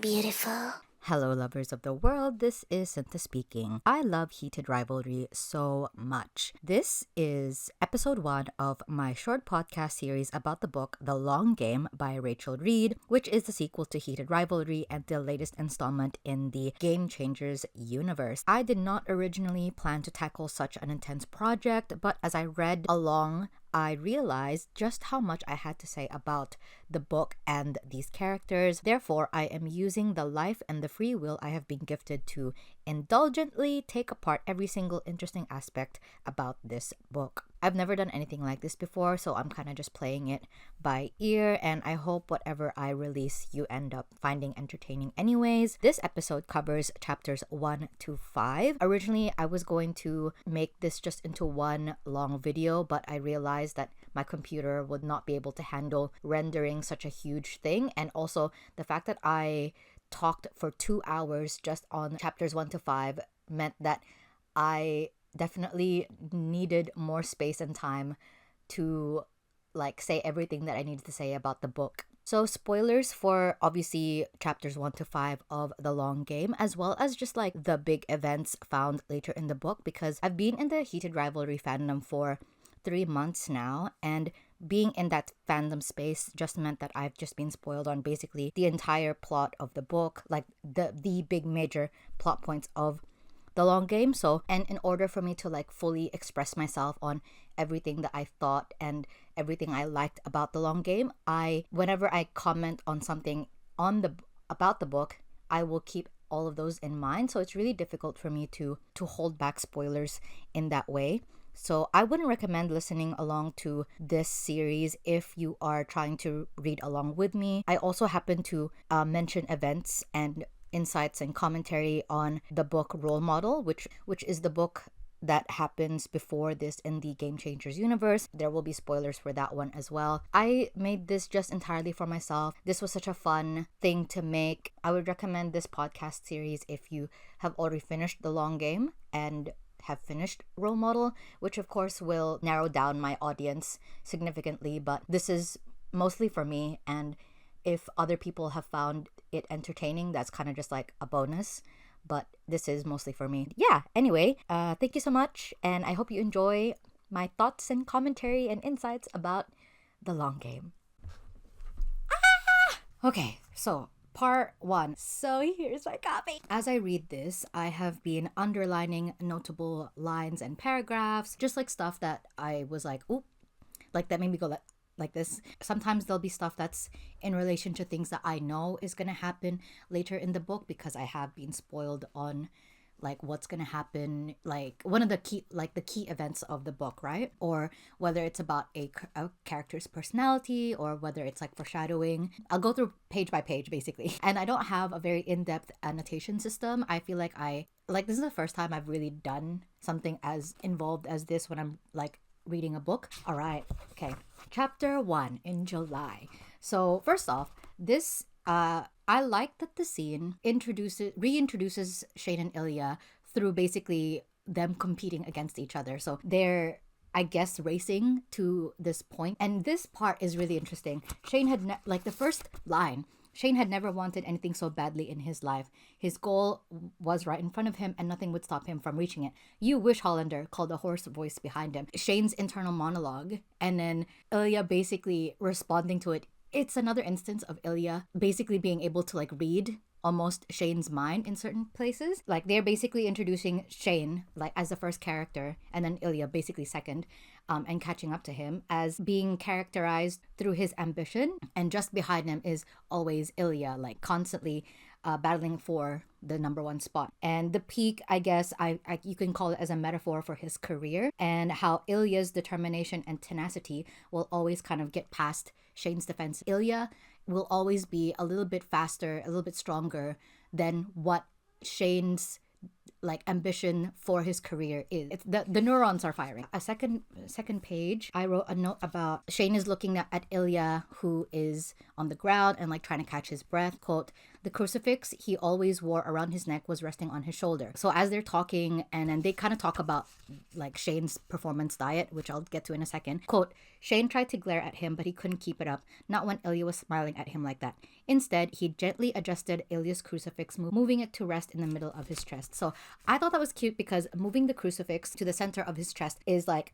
beautiful. Hello, lovers of the world. This is Sinta speaking. I love heated rivalry so much. This is episode 1 of my short podcast series about the book The Long Game by Rachel Reed, which is the sequel to Heated Rivalry and the latest installment in the Game Changers universe. I did not originally plan to tackle such an intense project, but as I read along, I realized just how much I had to say about the book and these characters. Therefore, I am using the life and the free will I have been gifted to indulgently take apart every single interesting aspect about this book. I've never done anything like this before, so I'm kind of just playing it by ear, and I hope whatever I release you end up finding entertaining anyways. This episode covers chapters 1 to 5. Originally, I was going to make this just into one long video, but I realized that my computer would not be able to handle rendering such a huge thing, and also the fact that I talked for 2 hours just on chapters 1 to 5 meant that I definitely needed more space and time to say everything that I needed to say about the book. So spoilers for obviously chapters 1 to 5 of The Long Game, as well as just the big events found later in the book, because I've been in the Heated Rivalry fandom for 3 months now, and being in that fandom space just meant that I've just been spoiled on basically the entire plot of the book, the big major plot points of The Long Game. So, and in order for me to fully express myself on everything that I thought and everything I liked about The Long Game, whenever I comment on something about the book, I will keep all of those in mind. So it's really difficult for me to hold back spoilers in that way. So I wouldn't recommend listening along to this series if you are trying to read along with me. I also happen to mention events and insights and commentary on the book Role Model, which is the book that happens before this in the Game Changers universe. There will be spoilers for that one as well. I made this just entirely for myself. This was such a fun thing to make. I would recommend this podcast series if you have already finished The Long Game and have finished Role Model, which of course will narrow down my audience significantly, but this is mostly for me, and if other people have found it entertaining, that's kind of just a bonus, but this is mostly for me. Yeah, anyway, thank you so much, and I hope you enjoy my thoughts and commentary and insights about The Long Game. Okay, so Part 1. So here's my copy. As I read this, I have been underlining notable lines and paragraphs, just stuff that I was oop, that made me go like this. Sometimes there'll be stuff that's in relation to things that I know is gonna happen later in the book because I have been spoiled on what's gonna happen, one of the key events of the book, right? Or whether it's about a character's personality, or whether it's foreshadowing. I'll go through page by page basically, and I don't have a very in-depth annotation system. I feel this is the first time I've really done something as involved as this when I'm reading a book. All right, okay. Chapter 1 in July. So first off, this I like that the scene reintroduces Shane and Ilya through basically them competing against each other. So they're, I guess, racing to this point. And this part is really interesting. Shane had, the first line, Shane had never wanted anything so badly in his life. His goal was right in front of him and nothing would stop him from reaching it. "You wish, Hollander," called a hoarse voice behind him. Shane's internal monologue, and then Ilya basically responding to it. It's another instance of Ilya basically being able to read almost Shane's mind in certain places. They're basically introducing Shane as the first character, and then Ilya basically second, and catching up to him as being characterized through his ambition, and just behind him is always Ilya, constantly battling for the number 1 spot. And the peak, I guess, you can call it as a metaphor for his career, and how Ilya's determination and tenacity will always kind of get past Shane's defense. Ilya will always be a little bit faster, a little bit stronger than what Shane's ambition for his career is. It's the neurons are firing. A second page, I wrote a note about Shane is looking at Ilya, who is on the ground and trying to catch his breath. Quote, the crucifix he always wore around his neck was resting on his shoulder. So as they're talking, and then they kind of talk about like Shane's performance diet, which I'll get to in a second. Quote, Shane tried to glare at him, but he couldn't keep it up, not when Ilya was smiling at him like that. Instead, he gently adjusted Ilya's crucifix, moving it to rest in the middle of his chest. So I thought that was cute because moving the crucifix to the center of his chest is like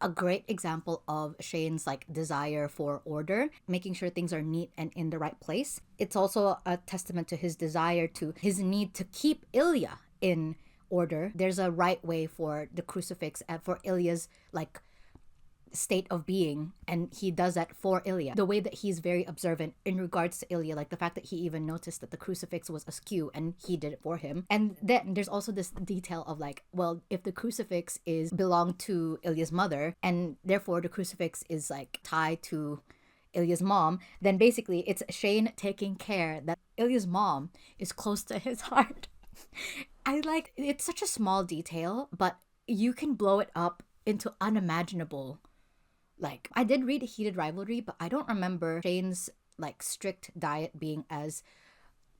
a great example of Shane's like desire for order, making sure things are neat and in the right place. It's also a testament to his desire, to his need to keep Ilya in order. There's a right way for the crucifix and for Ilya's like state of being, and he does that for Ilya. The way that he's very observant in regards to Ilya, like the fact that he even noticed that the crucifix was askew and he did it for him. And then there's also this detail of like, well, if the crucifix is belonged to Ilya's mother and therefore the crucifix is like tied to Ilya's mom, then basically it's Shane taking care that Ilya's mom is close to his heart. I like, it's such a small detail, but you can blow it up into unimaginable. Like, I did read Heated Rivalry, but I don't remember Shane's like strict diet being as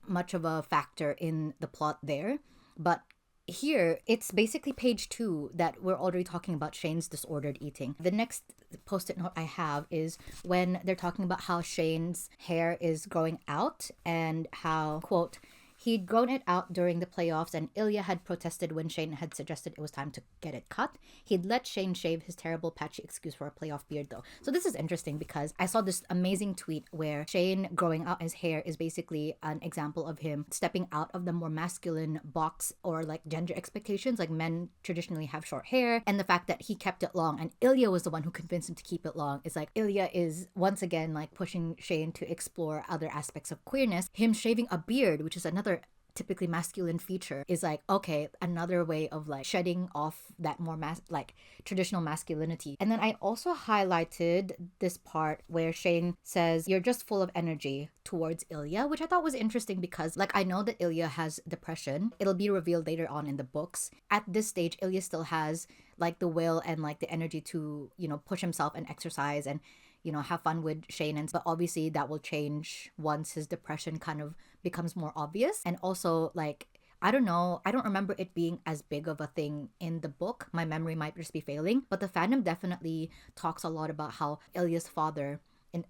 much of a factor in the plot there. But here, it's basically page 2 that we're already talking about Shane's disordered eating. The next post-it note I have is when they're talking about how Shane's hair is growing out and how, quote, he'd grown it out during the playoffs and Ilya had protested when Shane had suggested it was time to get it cut. He'd let Shane shave his terrible patchy excuse for a playoff beard though. So this is interesting because I saw this amazing tweet where Shane growing out his hair is basically an example of him stepping out of the more masculine box or like gender expectations. Like men traditionally have short hair, and the fact that he kept it long and Ilya was the one who convinced him to keep it long is like Ilya is once again like pushing Shane to explore other aspects of queerness. Him shaving a beard, which is another typically masculine feature, is like, okay, another way of like shedding off that more like traditional masculinity. And then I also highlighted this part where Shane says, you're just full of energy towards Ilya, which I thought was interesting because like I know that Ilya has depression. It'll be revealed later on in the books. At this stage, Ilya still has like the will and like the energy to, you know, push himself and exercise and, you know, have fun with Shane. And but obviously that will change once his depression kind of becomes more obvious. And also like, I don't know, I don't remember it being as big of a thing in the book. My memory might just be failing, but the fandom definitely talks a lot about how Ilya's father,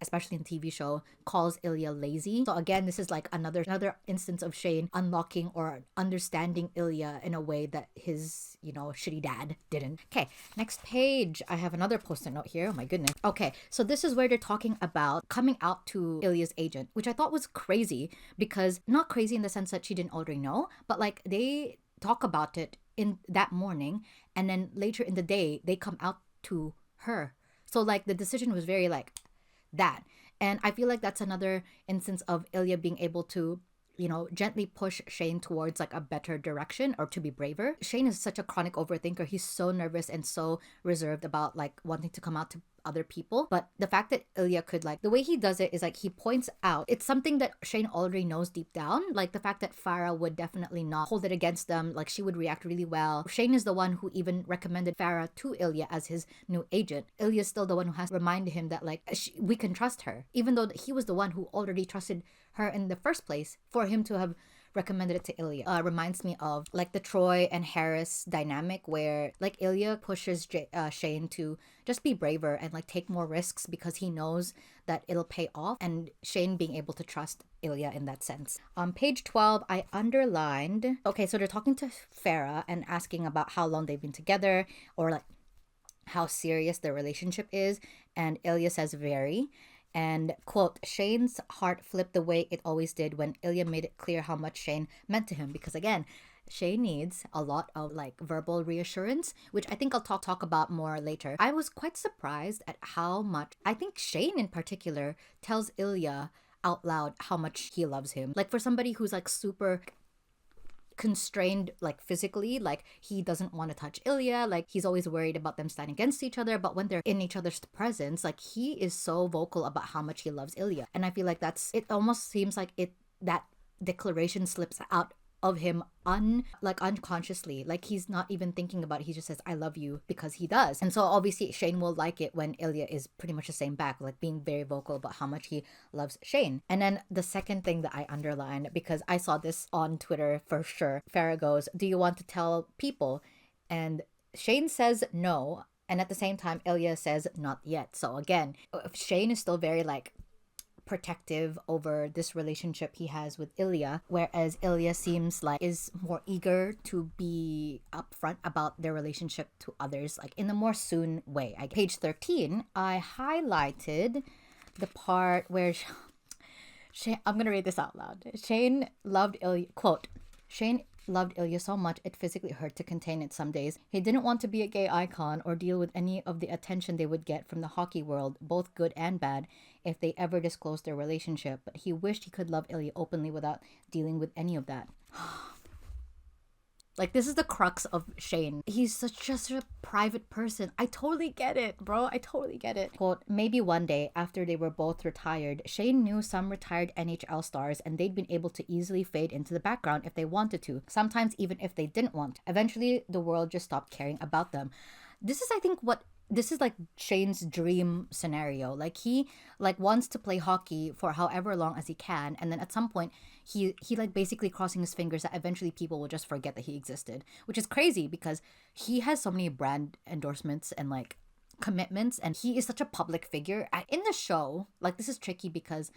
especially in the TV show, calls Ilya lazy. So again, this is like another instance of Shane unlocking or understanding Ilya in a way that his, you know, shitty dad didn't. Okay, next page. I have another post-it note here. Oh my goodness. Okay, so this is where they're talking about coming out to Ilya's agent, which I thought was crazy because, not crazy in the sense that she didn't already know, but like they talk about it in that morning and then later in the day, they come out to her. So like the decision was very like, that. And I feel like that's another instance of Ilya being able to, you know, gently push Shane towards like a better direction or to be braver. Shane is such a chronic overthinker. He's so nervous and so reserved about like wanting to come out to other people. But the fact that Ilya could like, the way he does it is like he points out, it's something that Shane already knows deep down. Like the fact that Farah would definitely not hold it against them. Like she would react really well. Shane is the one who even recommended Farah to Ilya as his new agent. Ilya's still the one who has reminded him that like we can trust her, even though he was the one who already trusted her in the first place. For him to have recommended it to Ilya reminds me of like the Troy and Harris dynamic where like Ilya pushes Shane to just be braver and like take more risks because he knows that it'll pay off, and Shane being able to trust Ilya in that sense. On page 12, I underlined, okay, so they're talking to Farah and asking about how long they've been together or like how serious their relationship is, and Ilya says very. And quote, Shane's heart flipped the way it always did when Ilya made it clear how much Shane meant to him. Because again, Shane needs a lot of like verbal reassurance, which I think I'll talk about more later. I was quite surprised at how much, I think Shane in particular tells Ilya out loud how much he loves him. Like for somebody who's like super constrained like physically, like he doesn't want to touch Ilya, like he's always worried about them standing against each other, but when they're in each other's presence, like he is so vocal about how much he loves Ilya. And I feel like that's, it almost seems like that declaration slips out of him unconsciously. Like he's not even thinking about it. He just says, I love you, because he does. And so obviously Shane will like it when Ilya is pretty much the same back, like being very vocal about how much he loves Shane. And then the second thing that I underlined, because I saw this on Twitter for sure, Farah goes, do you want to tell people? And Shane says no. And at the same time, Ilya says not yet. So again, Shane is still very like protective over this relationship he has with Ilya, whereas Ilya seems like is more eager to be upfront about their relationship to others, like in a more soon way. Page 13, I highlighted the part where Shane, I'm gonna read this out loud. Shane loved Ilya, quote, Shane loved Ilya so much it physically hurt to contain it some days. He didn't want to be a gay icon or deal with any of the attention they would get from the hockey world, both good and bad, if they ever disclosed their relationship. But he wished he could love Ilya openly without dealing with any of that. Like, this is the crux of Shane. He's just a private person. I totally get it, bro. I totally get it. Quote, maybe one day, after they were both retired, Shane knew some retired NHL stars and they'd been able to easily fade into the background if they wanted to, sometimes even if they didn't want. Eventually, the world just stopped caring about them. This is, I think, this is like Shane's dream scenario. Like he like wants to play hockey for however long as he can, and then at some point he like basically crossing his fingers that eventually people will just forget that he existed, which is crazy because he has so many brand endorsements and like commitments, and he is such a public figure. In the show, like, this is tricky because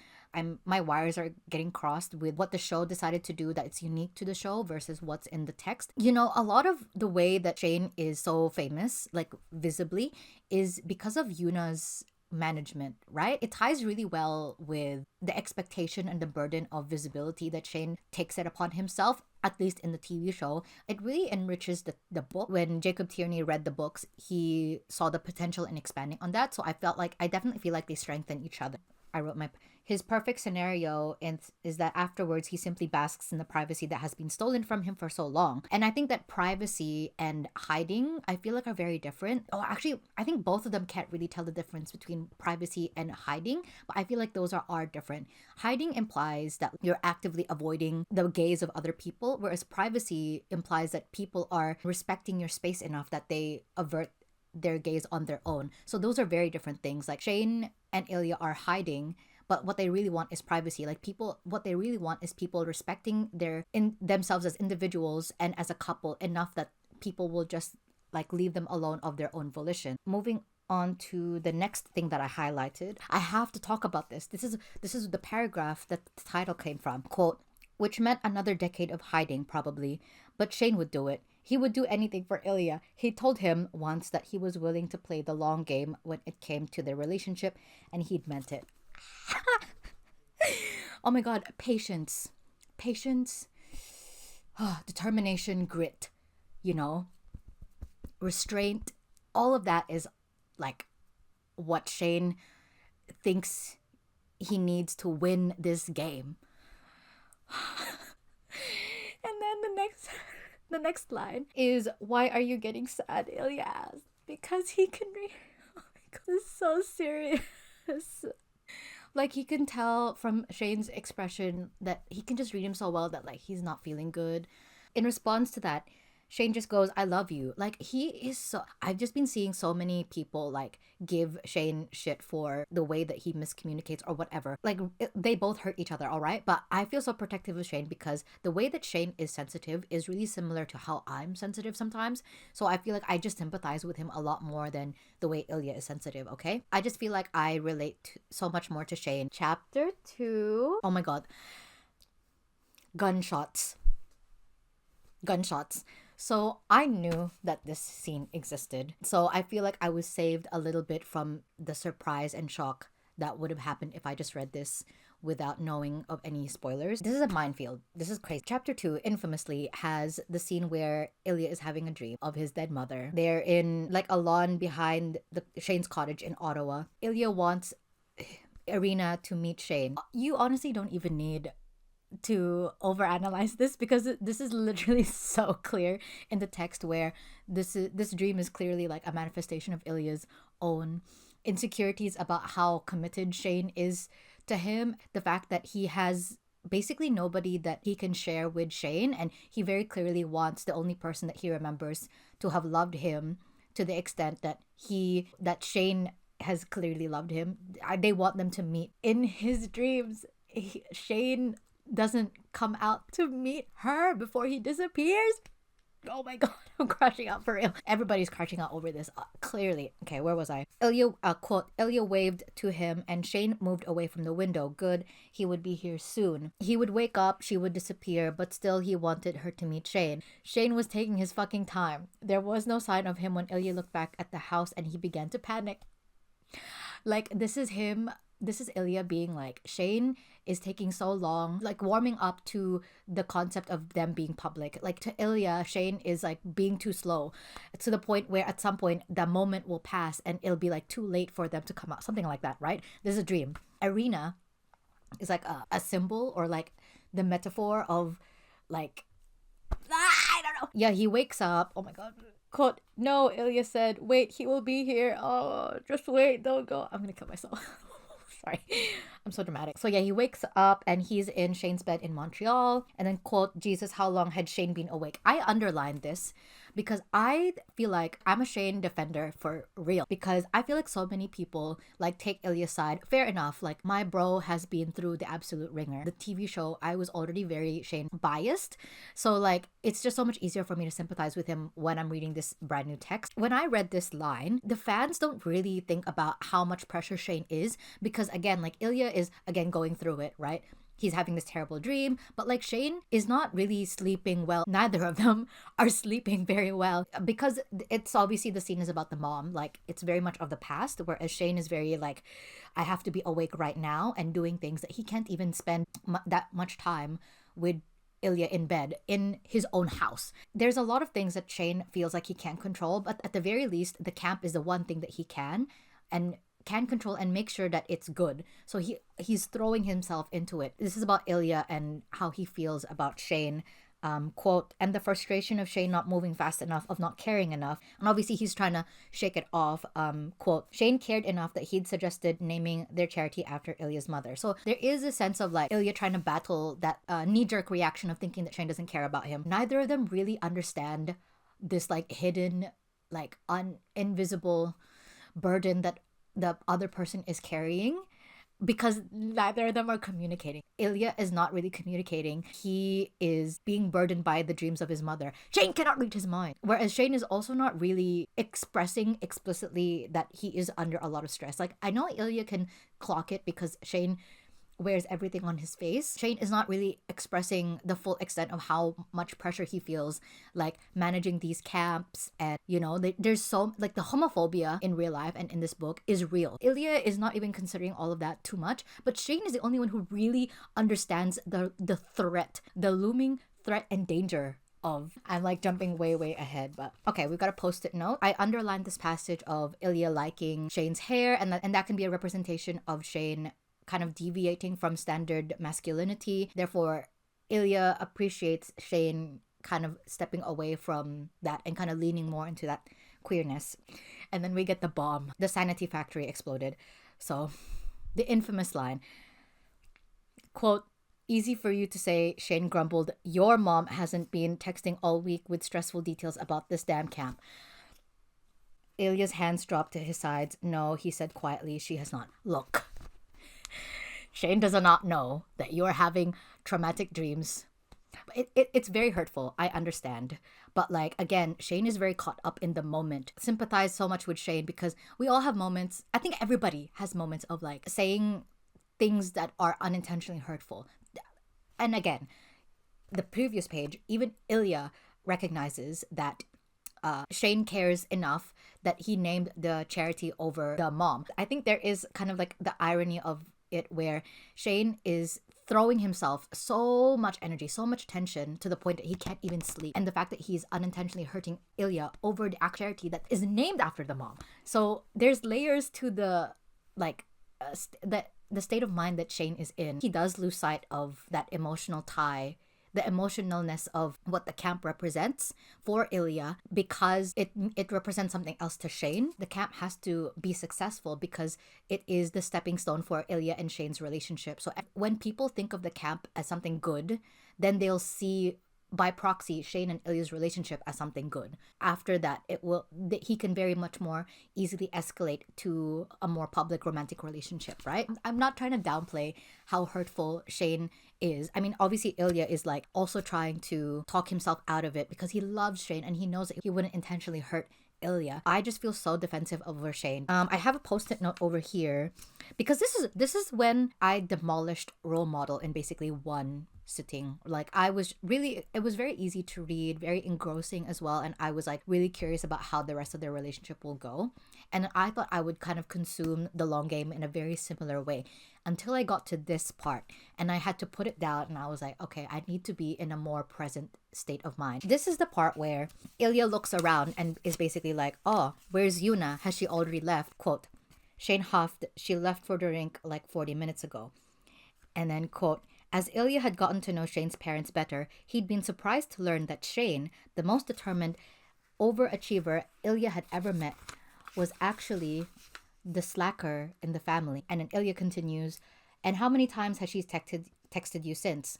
my wires are getting crossed with what the show decided to do that it's unique to the show versus what's in the text. You know, a lot of the way that Shane is so famous, like visibly, is because of Yuna's management, right? It ties really well with the expectation and the burden of visibility that Shane takes it upon himself, at least in the TV show. It really enriches the book. When Jacob Tierney read the books, he saw the potential in expanding on that. So I definitely feel like they strengthen each other. I wrote his perfect scenario is that afterwards he simply basks in the privacy that has been stolen from him for so long. And I think that privacy and hiding, I feel like, are very different. Oh, actually, I think both of them can't really tell the difference between privacy and hiding, but I feel like those are different. Hiding implies that you're actively avoiding the gaze of other people, whereas privacy implies that people are respecting your space enough that they avert their gaze on their own. So those are very different things. Like, Shane and Ilya are hiding, but what they really want is privacy. Like, what they really want is people respecting themselves as individuals and as a couple enough that people will just like leave them alone of their own volition. Moving on to the next thing that I highlighted. I have to talk about this. This is the paragraph that the title came from. Quote, which meant another decade of hiding probably, but Shane would do it. He would do anything for Ilya. He told him once that he was willing to play the long game when it came to their relationship, and he'd meant it. Oh my god, patience, determination, grit, restraint, all of that is like what Shane thinks he needs to win this game. And then the next line is, why are you getting sad, Ilya asked. Because he can read. Oh my god, this is so serious. Like, he can tell from Shane's expression that he can just read him so well that like he's not feeling good. In response to that, Shane just goes, I love you. Like, I've just been seeing so many people like give Shane shit for the way that he miscommunicates or whatever. Like, they both hurt each other, all right? But I feel so protective of Shane because the way that Shane is sensitive is really similar to how I'm sensitive sometimes. So I feel like I just sympathize with him a lot more than the way Ilya is sensitive, okay? I just feel like I relate so much more to Shane. Chapter 2. Oh my god. Gunshots. So I knew that this scene existed. So I feel like I was saved a little bit from the surprise and shock that would have happened if I just read this without knowing of any spoilers. This is a minefield. This is crazy. Chapter 2 infamously has the scene where Ilya is having a dream of his dead mother. They're in like a lawn behind Shane's cottage in Ottawa. Ilya wants Irina to meet Shane. You honestly don't even need to overanalyze this because this is literally so clear in the text, where this dream is clearly like a manifestation of Ilya's own insecurities about how committed Shane is to him. The fact that he has basically nobody that he can share with Shane, and he very clearly wants the only person that he remembers to have loved him to the extent that Shane has clearly loved him. They want them to meet in his dreams. Shane doesn't come out to meet her before he disappears. Oh my god, I'm crashing out for real. Everybody's crashing out over this, clearly. Okay, where was I? Quote, Ilya waved to him and Shane moved away from the window. Good, he would be here soon. He would wake up, she would disappear, but still he wanted her to meet Shane. Shane was taking his fucking time. There was no sign of him when Ilya looked back at the house and he began to panic. Like, this is Ilya being like, Shane is taking so long, like warming up to the concept of them being public. Like, to Ilya, Shane is like being too slow to the point where at some point the moment will pass and it'll be like too late for them to come out. Something like that, right? This is a dream. Irina is like a symbol or like the metaphor of like, I don't know. Yeah, he wakes up. Oh my god. Quote, no, Ilya said, wait, he will be here. Oh, just wait, don't go. I'm gonna kill myself. Sorry, I'm so dramatic. So yeah, he wakes up and he's in Shane's bed in Montreal. And then quote, Jesus, how long had Shane been awake? I underlined this because I feel like I'm a Shane defender for real. Because I feel like so many people like take Ilya's side. Fair enough, like my bro has been through the absolute ringer. The TV show, I was already very Shane biased. So like, it's just so much easier for me to sympathize with him when I'm reading this brand new text. When I read this line, the fans don't really think about how much pressure Shane is. Because again, like Ilya is again going through it, right? He's having this terrible dream, but like Shane is not really sleeping well. Neither of them are sleeping very well because it's obviously the scene is about the mom. Like, it's very much of the past, whereas Shane is very like, I have to be awake right now and doing things that he can't even spend that much time with Ilya in bed in his own house. There's a lot of things that Shane feels like he can't control, but at the very least, the camp is the one thing that he can control and make sure that it's good. So he's throwing himself into it. This is about Ilya and how he feels about Shane. Quote, and the frustration of Shane not moving fast enough, of not caring enough. And obviously he's trying to shake it off. Quote, Shane cared enough that he'd suggested naming their charity after Ilya's mother. So there is a sense of like Ilya trying to battle that knee-jerk reaction of thinking that Shane doesn't care about him. Neither of them really understand this like hidden, like invisible burden that the other person is carrying, because neither of them are communicating. Ilya is not really communicating. He is being burdened by the dreams of his mother. Shane cannot read his mind. Whereas Shane is also not really expressing explicitly that he is under a lot of stress. Like, I know Ilya can clock it because Shane wears everything on his face. Shane is not really expressing the full extent of how much pressure he feels, like managing these camps. And you know, there's so like the homophobia in real life and in this book is real. Ilya is not even considering all of that too much, but Shane is the only one who really understands the threat, the looming threat and danger of. I'm like jumping way ahead, but okay, we've got a post-it note. I underlined this passage of Ilya liking Shane's hair, and that can be a representation of Shane kind of deviating from standard masculinity. Therefore, Ilya appreciates Shane kind of stepping away from that and kind of leaning more into that queerness. And then we get the bomb. The sanity factory exploded. So, the infamous line, quote, easy for you to say, Shane grumbled, your mom hasn't been texting all week with stressful details about this damn camp. Ilya's hands dropped to his sides. No, he said quietly, she has not. Look, Shane does not know that you're having traumatic dreams. It's very hurtful. I understand. But like, again, Shane is very caught up in the moment. Sympathize so much with Shane because we all have moments. I think everybody has moments of like saying things that are unintentionally hurtful. And again, the previous page, even Ilya recognizes that Shane cares enough that he named the charity over the mom. I think there is kind of like the irony of it where Shane is throwing himself so much energy, so much tension to the point that he can't even sleep. And the fact that he's unintentionally hurting Ilya over the charity that is named after the mom. So there's layers to the like the state of mind that Shane is in. He does lose sight of that emotional tie the emotionalness of what the camp represents for Ilya, because it represents something else to Shane. The camp has to be successful because it is the stepping stone for Ilya and Shane's relationship. So when people think of the camp as something good, then they'll see by proxy Shane and Ilya's relationship as something good. After that, he can very much more easily escalate to a more public romantic relationship, right? I'm not trying to downplay how hurtful Shane is. I mean, obviously Ilya is like also trying to talk himself out of it because he loves Shane and he knows that he wouldn't intentionally hurt Ilya. I just feel so defensive over Shane. I have a post-it note over here because this is when I demolished Role Model in basically one sitting. Like it was very easy to read, very engrossing as well, and I was like really curious about how the rest of their relationship will go, and I thought I would kind of consume The Long Game in a very similar way until I got to this part and I had to put it down and I was like, okay, I need to be in a more present state of mind. This is the part where Ilya looks around and is basically like, oh, where's Yuna? Has she already left? Quote, Shane huffed, she left for the rink like 40 minutes ago. And then quote, as Ilya had gotten to know Shane's parents better, he'd been surprised to learn that Shane, the most determined overachiever Ilya had ever met, was actually the slacker in the family. And then Ilya continues, and how many times has she texted you since?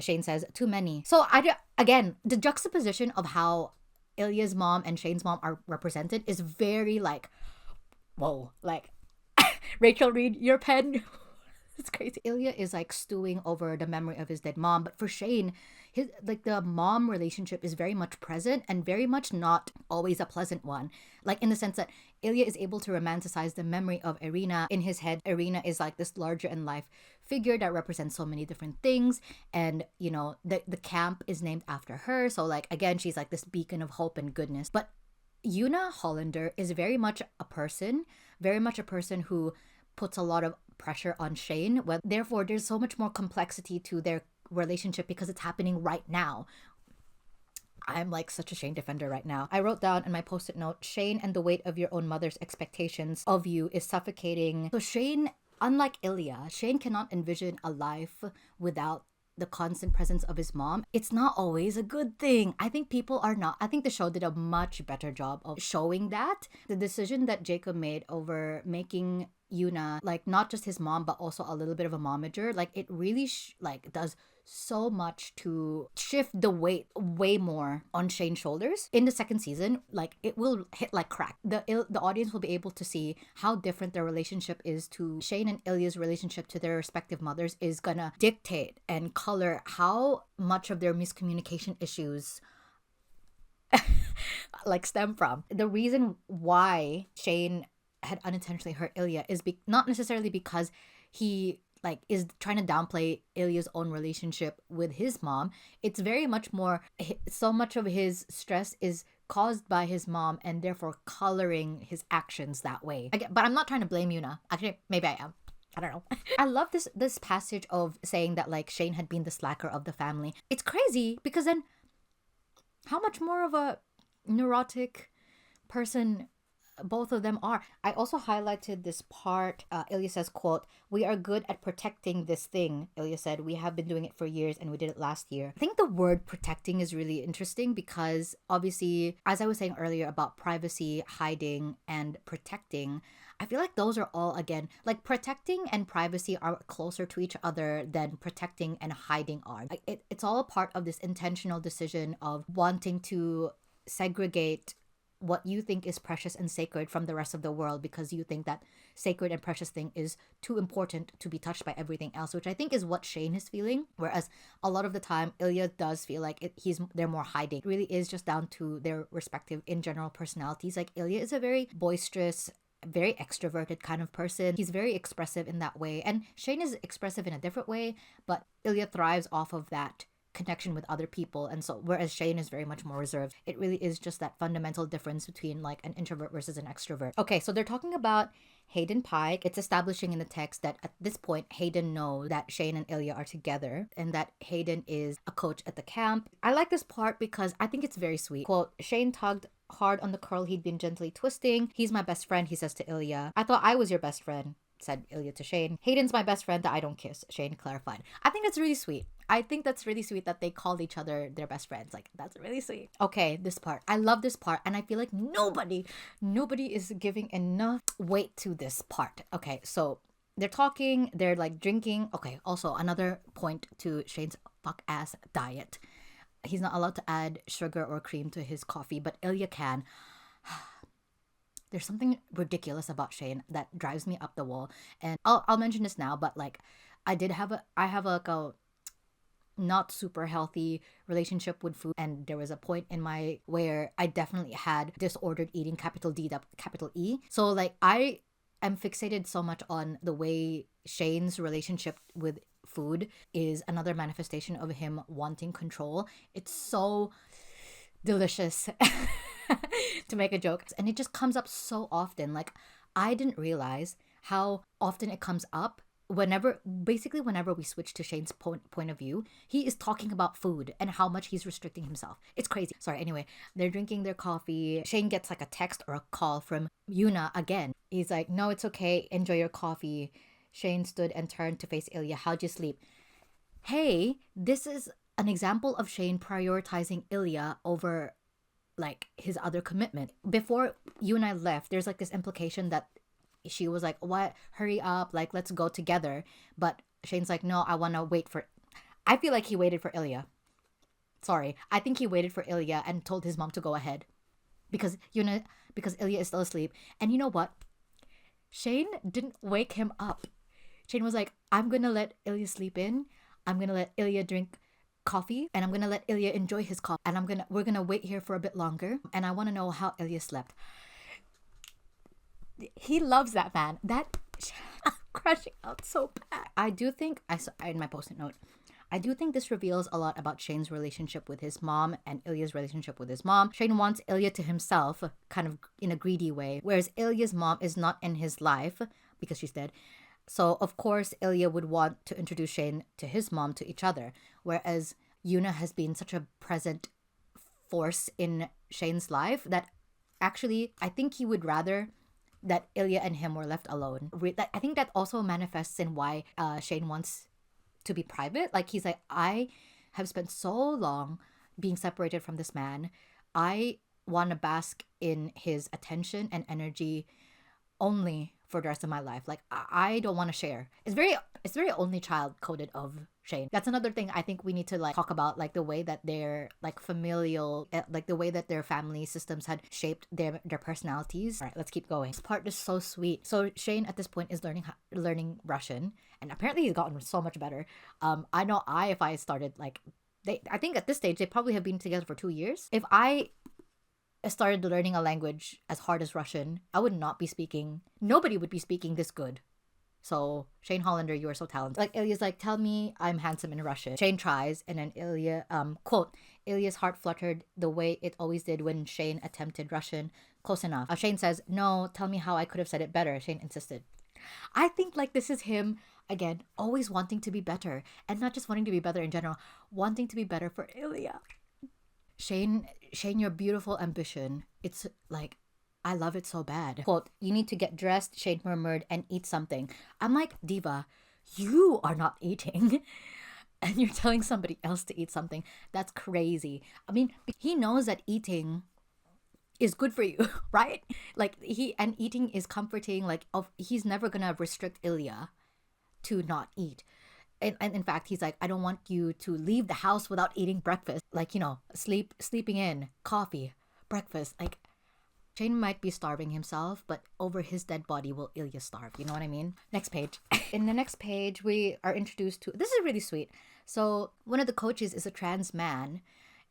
Shane says, too many. So again, the juxtaposition of how Ilya's mom and Shane's mom are represented is very like, whoa, like Rachel, read your pen. It's crazy. Ilya is like stewing over the memory of his dead mom, but for Shane, his like the mom relationship is very much present and very much not always a pleasant one. Like in the sense that Ilya is able to romanticize the memory of Irina in his head. Irina is like this larger in life figure that represents so many different things, and you know the camp is named after her. So like again, she's like this beacon of hope and goodness. But Yuna Hollander is very much a person who puts a lot of pressure on Shane. Well, therefore, there's so much more complexity to their relationship because it's happening right now. I'm like such a Shane defender right now. I wrote down in my post-it note, Shane and the weight of your own mother's expectations of you is suffocating. So Shane, unlike Ilya, Shane cannot envision a life without the constant presence of his mom. It's not always a good thing. I think the show did a much better job of showing that. The decision that Jacob made over making Yuna like not just his mom but also a little bit of a momager, like it really does so much to shift the weight way more on Shane's shoulders. In the second season, like it will hit like crack. The audience will be able to see how different their relationship is to Shane and Ilya's relationship to their respective mothers is gonna dictate and color how much of their miscommunication issues like stem from. The reason why Shane had unintentionally hurt Ilya is not necessarily because he like is trying to downplay Ilya's own relationship with his mom. It's very much more, so much of his stress is caused by his mom and therefore coloring his actions that way. But I'm not trying to blame Yuna. Actually, maybe I am. I don't know. I love this passage of saying that like Shane had been the slacker of the family. It's crazy because then how much more of a neurotic person both of them are. I also highlighted this part. Ilya says, quote, we are good at protecting this thing. Ilya said, we have been doing it for years and we did it last year. I think the word protecting is really interesting because obviously, as I was saying earlier about privacy, hiding, and protecting, I feel like those are all, again, like protecting and privacy are closer to each other than protecting and hiding are. Like it's all part of this intentional decision of wanting to segregate what you think is precious and sacred from the rest of the world because you think that sacred and precious thing is too important to be touched by everything else, which I think is what Shane is feeling. Whereas a lot of the time, Ilya does feel like they're more hiding. It really is just down to their respective in general personalities. Like Ilya is a very boisterous, very extroverted kind of person. He's very expressive in that way. And Shane is expressive in a different way, but Ilya thrives off of that connection with other people, and so whereas Shane is very much more reserved. It really is just that fundamental difference between like an introvert versus an extrovert. Okay, so they're talking about Hayden Pike. It's establishing in the text that at this point Hayden knows that Shane and Ilya are together and that Hayden is a coach at the camp. I like this part because I think it's very sweet. Quote, Shane tugged hard on the curl he'd been gently twisting. He's my best friend, he says to Ilya. I thought I was your best friend. said Ilya to Shane. Hayden's my best friend that I don't kiss, Shane clarified. I think that's really sweet. I think that's really sweet that they called each other their best friends. Like, that's really sweet. Okay, this part. I love this part, and I feel like nobody is giving enough weight to this part. Okay, so they're talking, they're like drinking. Okay, also another point to Shane's fuck ass diet. He's not allowed to add sugar or cream to his coffee, but Ilya can. There's something ridiculous about Shane that drives me up the wall, and I'll mention this now. But like, I have like a not super healthy relationship with food, and there was a point in my where I definitely had disordered eating, capital D, capital E. So like, I am fixated so much on the way Shane's relationship with food is another manifestation of him wanting control. It's so delicious to make a joke, and it just comes up so often. Like, I didn't realize how often it comes up whenever we switch to Shane's point of view. He is talking about food and how much he's restricting himself. It's crazy. Sorry, anyway, they're drinking their coffee. Shane gets like a text or a call from Yuna again. He's like, no, it's okay, enjoy your coffee. Shane stood and turned to face Ilya. How'd you sleep? Hey, this is an example of Shane prioritizing Ilya over like his other commitment. Before you and I left, there's like this implication that she was like, what, hurry up, like let's go together. But Shane's like, no, I want to wait for, I feel like he waited for Ilya. Sorry, I think he waited for Ilya and told his mom to go ahead because Ilya is still asleep. And you know what, Shane didn't wake him up. Shane was like, I'm gonna let Ilya sleep in, I'm gonna let Ilya drink coffee, and I'm gonna let Ilya enjoy his coffee, and we're gonna wait here for a bit longer, and I want to know how Ilya slept. He loves that man. That I'm crashing out so bad. I do think in my post-it note, I do think this reveals a lot about Shane's relationship with his mom and Ilya's relationship with his mom. Shane wants Ilya to himself, kind of in a greedy way, whereas Ilya's mom is not in his life because she's dead. So, of course, Ilya would want to introduce Shane to his mom, to each other, whereas Yuna has been such a present force in Shane's life that actually I think he would rather that Ilya and him were left alone. I think that also manifests in why Shane wants to be private. Like, he's like, I have spent so long being separated from this man. I want to bask in his attention and energy only for the rest of my life. Like, I don't want to share. It's very only child coded of Shane. That's another thing I think we need to like talk about, like the way that their like familial, like the way that their family systems had shaped their personalities. All right, let's keep going. This part is so sweet. So Shane at this point is learning Russian, and apparently he's gotten so much better. I know if I started like I think at this stage they probably have been together for 2 years. If I started learning a language as hard as Russian, I would not be speaking. Nobody would be speaking this good. So, Shane Hollander, you are so talented. Like, Ilya's like, tell me I'm handsome in Russian. Shane tries, and then Ilya, quote, Ilya's heart fluttered the way it always did when Shane attempted Russian. Close enough. Shane says, no, tell me how I could have said it better. Shane insisted. I think, like, this is him, again, always wanting to be better. And not just wanting to be better in general, wanting to be better for Ilya. Shane, your beautiful ambition. It's like, I love it so bad. Quote, you need to get dressed, Shane murmured, and eat something. I'm like, Diva, you are not eating. And you're telling somebody else to eat something. That's crazy. I mean, he knows that eating is good for you, right? Like, eating is comforting. Like, he's never gonna restrict Ilya to not eat. And in fact, he's like, I don't want you to leave the house without eating breakfast. Like, sleeping in, coffee, breakfast. Like, Shane might be starving himself, but over his dead body will Ilya starve. You know what I mean? Next page. In the next page, we are introduced to... This is really sweet. So, one of the coaches is a trans man,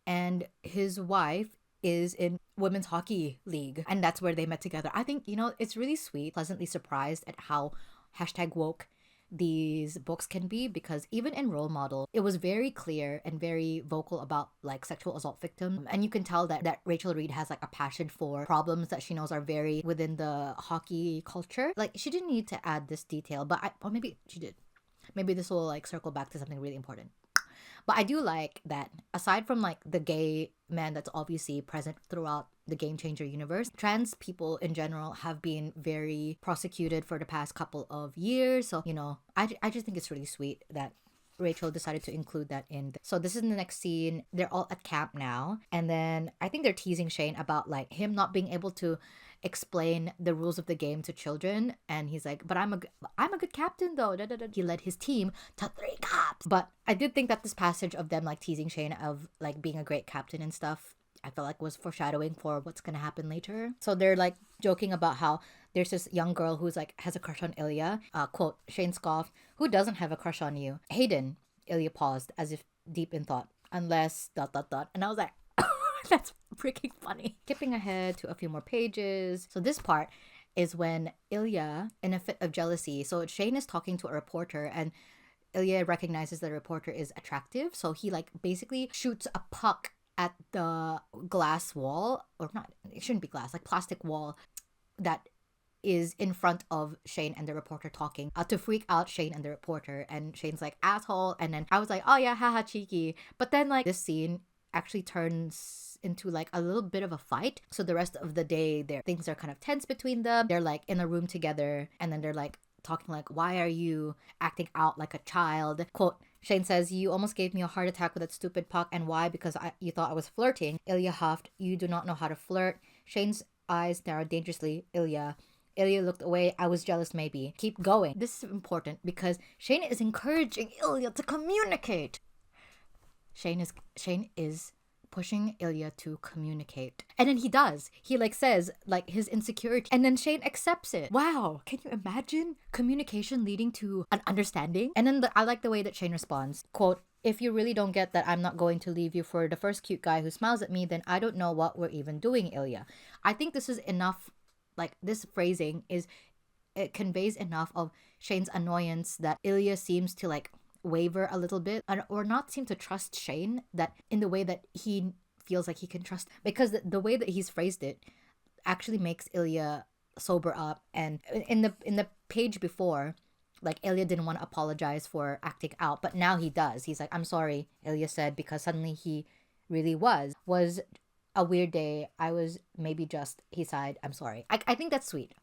and his wife is in women's hockey league. And that's where they met together. I think, it's really sweet. Pleasantly surprised at how #woke these books can be, because even in Role Model, it was very clear and very vocal about like sexual assault victims, and you can tell that Rachel Reed has like a passion for problems that she knows are very within the hockey culture. Like, she didn't need to add this detail, but or maybe she did. Maybe this will like circle back to something really important. But I do like that aside from like the gay man that's obviously present throughout the Game Changer universe, trans people in general have been very prosecuted for the past couple of years. So, I just think it's really sweet that Rachel decided to include that in. So this is in the next scene. They're all at camp now. And then I think they're teasing Shane about like him not being able to explain the rules of the game to children. And he's like, but I'm a good captain though. Da, da, da. He led his team to 3 caps. But I did think that this passage of them like teasing Shane of like being a great captain and stuff, I felt like was foreshadowing for what's gonna happen later. So they're like joking about how there's this young girl who's like has a crush on Ilya. Quote, Shane scoffed, "Who doesn't have a crush on you?" "Hayden." Ilya paused as if deep in thought. "Unless ... And I was like, that's freaking funny. Skipping ahead to a few more pages. So this part is when Ilya, in a fit of jealousy, so Shane is talking to a reporter and Ilya recognizes that the reporter is attractive. So he like basically shoots a puck at the glass wall, or not, it shouldn't be glass, like plastic wall that is in front of Shane and the reporter talking to freak out Shane and the reporter. And Shane's like, asshole. And then I was like, oh yeah, haha, cheeky. But then like this scene actually turns into like a little bit of a fight. So the rest of the day, things are kind of tense between them. They're like in a room together and then they're like talking like, why are you acting out like a child? Quote, Shane says, "You almost gave me a heart attack with that stupid puck. And why? Because you thought I was flirting." Ilya huffed, "You do not know how to flirt." Shane's eyes narrowed dangerously. Ilya looked away. "I was jealous maybe." Keep going. This is important because Shane is encouraging Ilya to communicate. Shane is pushing Ilya to communicate. And then he does. He like says like his insecurity and then Shane accepts it. Wow. Can you imagine communication leading to an understanding? And then I like the way that Shane responds. Quote, "If you really don't get that I'm not going to leave you for the first cute guy who smiles at me, then I don't know what we're even doing, Ilya." I think this is enough. Like this phrasing it conveys enough of Shane's annoyance that Ilya seems to like waver a little bit or not seem to trust Shane that in the way that he feels like he can trust, because the way that he's phrased it actually makes Ilya sober up. And in the page before, like Ilya didn't want to apologize for acting out, but now he does. He's like, "I'm sorry," Ilya said, because suddenly he really was a weird day. I was maybe just, he sighed, "I'm sorry." I think that's sweet.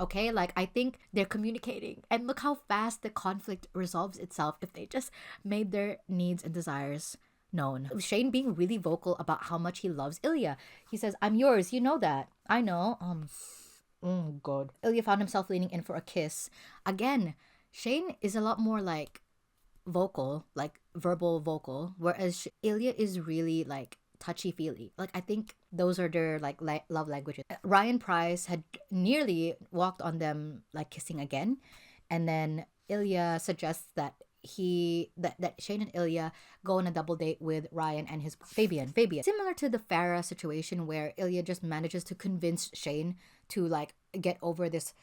Okay, like I think they're communicating and look how fast the conflict resolves itself if they just made their needs and desires known. Shane being really vocal about how much he loves Ilya. He says, "I'm yours, you know that." "I know." Oh god. Ilya found himself leaning in for a kiss. Again, Shane is a lot more like vocal, like verbal vocal, whereas Ilya is really like touchy-feely. Like I think those are their like love languages. Ryan Price had nearly walked on them like kissing again, and then Ilya suggests that that Shane and Ilya go on a double date with Ryan and his Fabian. Similar to the Farah situation where Ilya just manages to convince Shane to like get over this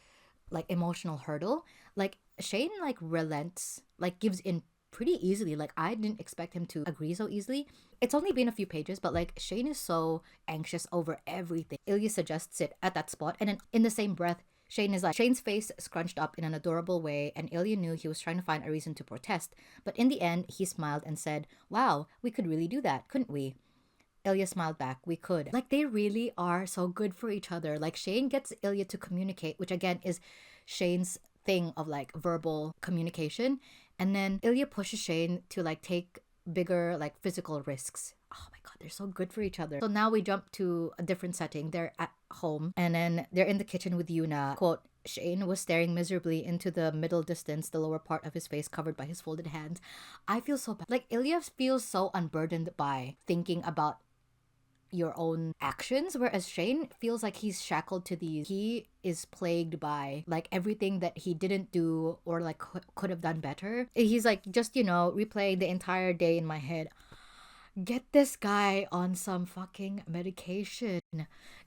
like emotional hurdle. Like Shane like relents, like gives in pretty easily. Like I didn't expect him to agree so easily. It's only been a few pages, but like Shane is so anxious over everything. Ilya suggests it at that spot, and then in the same breath, Shane's face scrunched up in an adorable way, and Ilya knew he was trying to find a reason to protest. But in the end, he smiled and said, "Wow, we could really do that, couldn't we?" Ilya smiled back. "We could." Like they really are so good for each other. Like Shane gets Ilya to communicate, which again is Shane's thing of like verbal communication. And then Ilya pushes Shane to like take bigger like physical risks. Oh my god, they're so good for each other. So now we jump to a different setting. They're at home and then they're in the kitchen with Yuna. Quote, Shane was staring miserably into the middle distance, the lower part of his face covered by his folded hands. I feel so bad. Like Ilya feels so unburdened by thinking about your own actions, whereas Shane feels like he's shackled to these. He is plagued by like everything that he didn't do or like could have done better. He's like just replaying the entire day in my head. Get this guy on some fucking medication.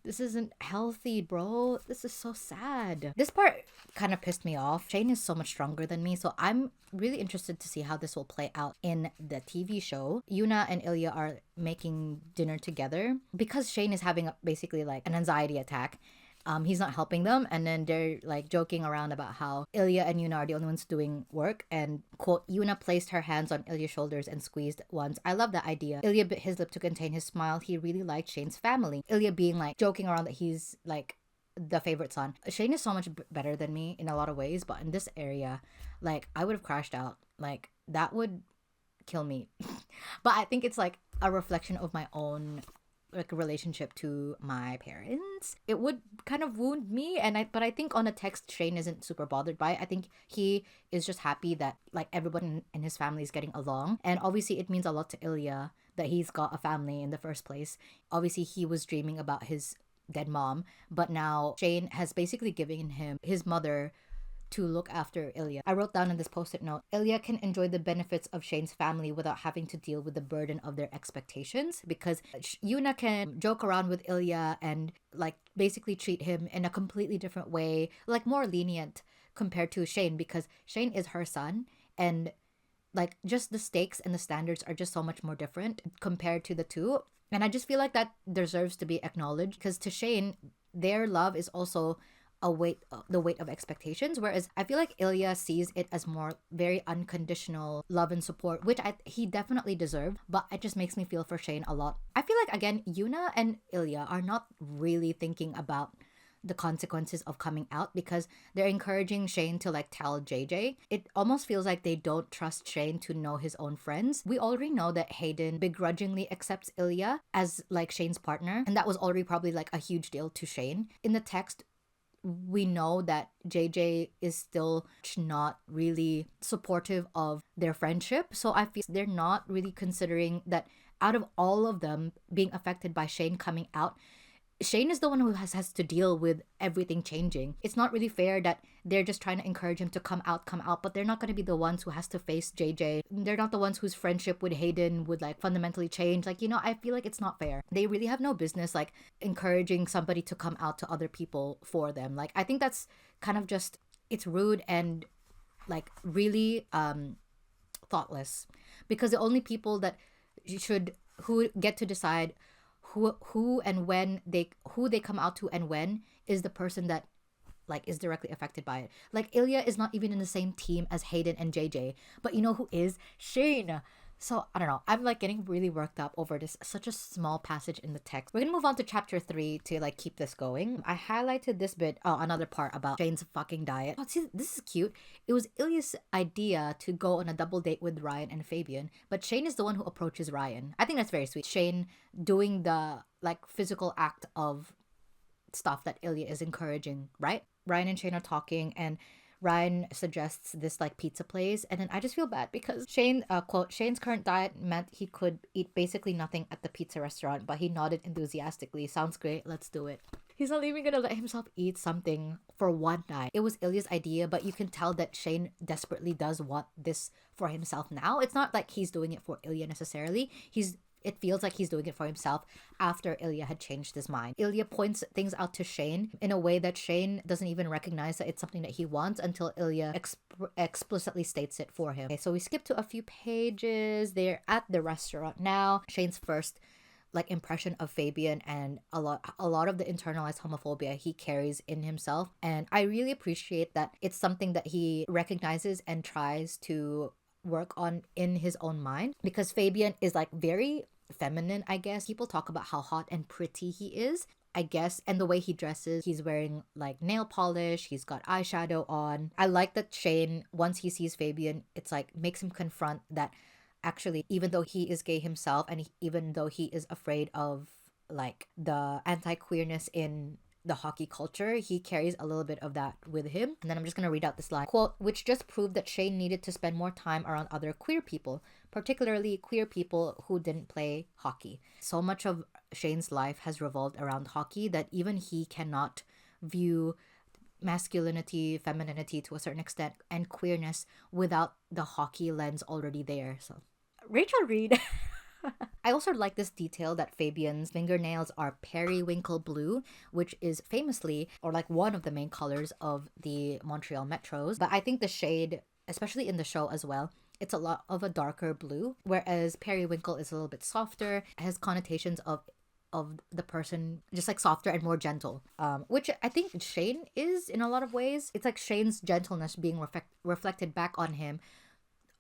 This isn't healthy, bro. This is so sad. This part kind of pissed me off. Shane is so much stronger than me, so I'm really interested to see how this will play out in the TV show. Yuna and Ilya are making dinner together because Shane is having basically like an anxiety attack. he's not helping them, and then they're like joking around about how Ilya and Yuna are the only ones doing work, and quote, Yuna placed her hands on Ilya's shoulders and squeezed once. I love that idea. Ilya bit his lip to contain his smile. He really liked Shane's family. Ilya being like joking around that he's like the favorite son. Shane is so much better than me in a lot of ways, but in this area, like, I would have crashed out. Like, that would kill me. But I think it's like a reflection of my own like relationship to my parents. It would kind of wound me, but I think on a text Shane isn't super bothered by it. I think he is just happy that like everyone in his family is getting along, and obviously it means a lot to Ilya that he's got a family in the first place. Obviously he was dreaming about his dead mom, but now Shane has basically given him his mother to look after Ilya. I wrote down in this post-it note, Ilya can enjoy the benefits of Shane's family without having to deal with the burden of their expectations, because Yuna can joke around with Ilya and like basically treat him in a completely different way, like more lenient compared to Shane, because Shane is her son, and like just the stakes and the standards are just so much more different compared to the two. And I just feel like that deserves to be acknowledged, because to Shane, their love is also the weight of expectations, whereas I feel like Ilya sees it as more very unconditional love and support, which he definitely deserved, but it just makes me feel for Shane a lot. I feel like again Yuna and Ilya are not really thinking about the consequences of coming out, because they're encouraging Shane to like tell JJ. It almost feels like they don't trust Shane to know his own friends. We already know that Hayden begrudgingly accepts Ilya as like Shane's partner, and that was already probably like a huge deal to Shane. In the text, we know that JJ is still not really supportive of their friendship. So I feel they're not really considering that out of all of them being affected by Shane coming out, Shane is the one who has to deal with everything changing. It's not really fair that they're just trying to encourage him to come out, but they're not going to be the ones who has to face JJ. They're not the ones whose friendship with Hayden would like fundamentally change. Like, you know, I feel like it's not fair. They really have no business like encouraging somebody to come out to other people for them. Like, I think that's kind of just, it's rude and like really thoughtless, because the only people that who get to decide who they come out to and when is the person that like is directly affected by it. Like, Ilya is not even in the same team as Hayden and JJ, but you know who is? Shane. So I don't know, I'm like getting really worked up over this such a small passage in the text. We're gonna move on to chapter 3 to like keep this going. I highlighted this bit, another part about Shane's fucking diet. Oh, see, this is cute. It was Ilya's idea to go on a double date with Ryan and Fabian, but Shane is the one who approaches Ryan. I think that's very sweet. Shane doing the like physical act of stuff that Ilya is encouraging, right? Ryan and Shane are talking, and Ryan suggests this like pizza place, and then I just feel bad because Shane, quote, Shane's current diet meant he could eat basically nothing at the pizza restaurant, but he nodded enthusiastically. Sounds great, let's do it. He's not even gonna let himself eat something for one night. It was Ilya's idea, but you can tell that Shane desperately does want this for himself now. It's not like he's doing it for Ilya necessarily. It feels like he's doing it for himself after Ilya had changed his mind. Ilya points things out to Shane in a way that Shane doesn't even recognize that it's something that he wants until Ilya explicitly states it for him. Okay, so we skip to a few pages. They're at the restaurant now. Shane's first like impression of Fabian and a lot of the internalized homophobia he carries in himself. And I really appreciate that it's something that he recognizes and tries to work on in his own mind, because Fabian is like very feminine, I guess. People talk about how hot and pretty he is, I guess, and the way he dresses. He's wearing like nail polish, he's got eyeshadow on. I like that Shane, once he sees Fabian, it's like makes him confront that actually, even though he is gay himself, and even though he is afraid of like the anti-queerness in the hockey culture, he carries a little bit of that with him. And then I'm just going to read out this line, quote, which just proved that Shane needed to spend more time around other queer people, particularly queer people who didn't play hockey. So much of Shane's life has revolved around hockey that even he cannot view masculinity, femininity to a certain extent, and queerness without the hockey lens already there. So Rachel Reed. I also like this detail that Fabian's fingernails are periwinkle blue, which is famously, or like one of the main colors of the Montreal Metros. But I think the shade, especially in the show as well, it's a lot of a darker blue, whereas periwinkle is a little bit softer. It has connotations of of the person, just like softer and more gentle, which I think Shane is in a lot of ways. It's like Shane's gentleness being reflected back on him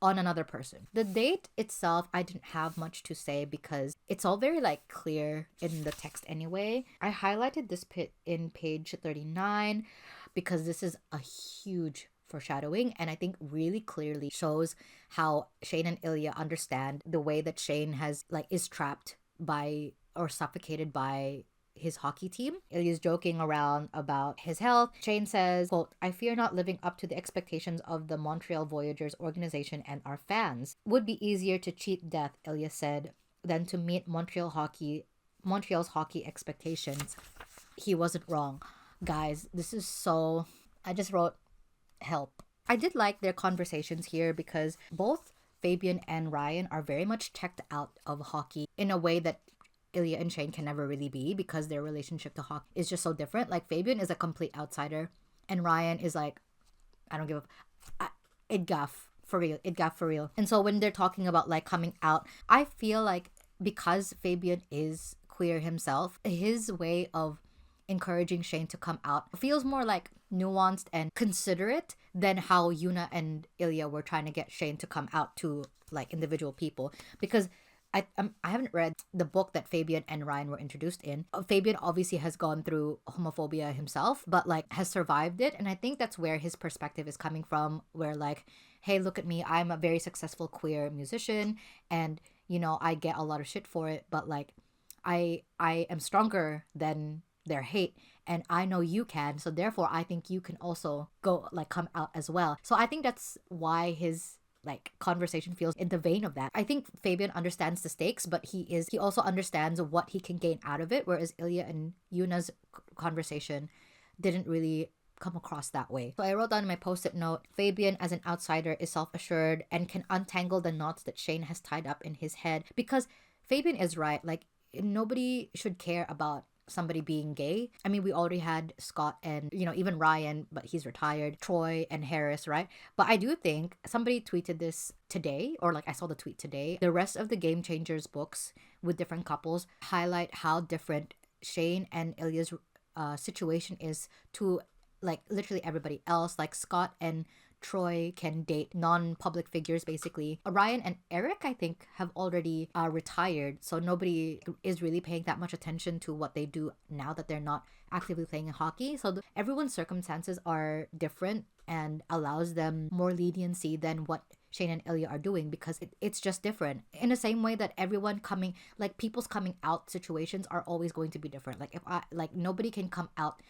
on another person. The date itself, I didn't have much to say because it's all very like clear in the text anyway. I highlighted this bit in page 39 because this is a huge foreshadowing, and I think really clearly shows how Shane and Ilya understand the way that Shane has like is trapped by or suffocated by his hockey team. Ilya's joking around about his health. Shane says, quote, "I fear not living up to the expectations of the Montreal Voyageurs organization and our fans. Would be easier to cheat death," Ilya said, "than to meet Montreal's hockey expectations." He wasn't wrong. Guys, this is so... I just wrote, help. I did like their conversations here because both Fabian and Ryan are very much checked out of hockey in a way that Ilya and Shane can never really be because their relationship to hockey is just so different. Like Fabian is a complete outsider and Ryan is like, I don't give a... It gaff for real. It gaff for real. And so when they're talking about like coming out, I feel like because Fabian is queer himself, his way of encouraging Shane to come out feels more like nuanced and considerate than how Yuna and Ilya were trying to get Shane to come out to like individual people. Because I haven't read the book that Fabian and Ryan were introduced in. Fabian obviously has gone through homophobia himself, but like has survived it. And I think that's where his perspective is coming from, where like, hey, look at me, I'm a very successful queer musician and, you know, I get a lot of shit for it, but like I am stronger than their hate and I know you can, so therefore I think you can also go like come out as well. So I think that's why his like conversation feels in the vein of that. I think Fabian understands the stakes, but he also understands what he can gain out of it, whereas Ilya and Yuna's conversation didn't really come across that way. So I wrote down in my post-it note, Fabian as an outsider is self-assured and can untangle the knots that Shane has tied up in his head, because Fabian is right. Like nobody should care about somebody being gay. I mean, we already had Scott and, you know, even Ryan, but he's retired, Troy and Harris, right? But I do think somebody tweeted this today, or like I saw the tweet today, the rest of the Game Changers books with different couples highlight how different Shane and Ilya's situation is to like literally everybody else. Like Scott and Troy can date non-public figures basically. Ryan and Eric, I think, have already retired, so nobody is really paying that much attention to what they do now that they're not actively playing hockey. So everyone's circumstances are different and allows them more leniency than what Shane and Ilya are doing, because it's just different. In the same way that everyone coming, like people's coming out situations are always going to be different. Like if I, like nobody can come out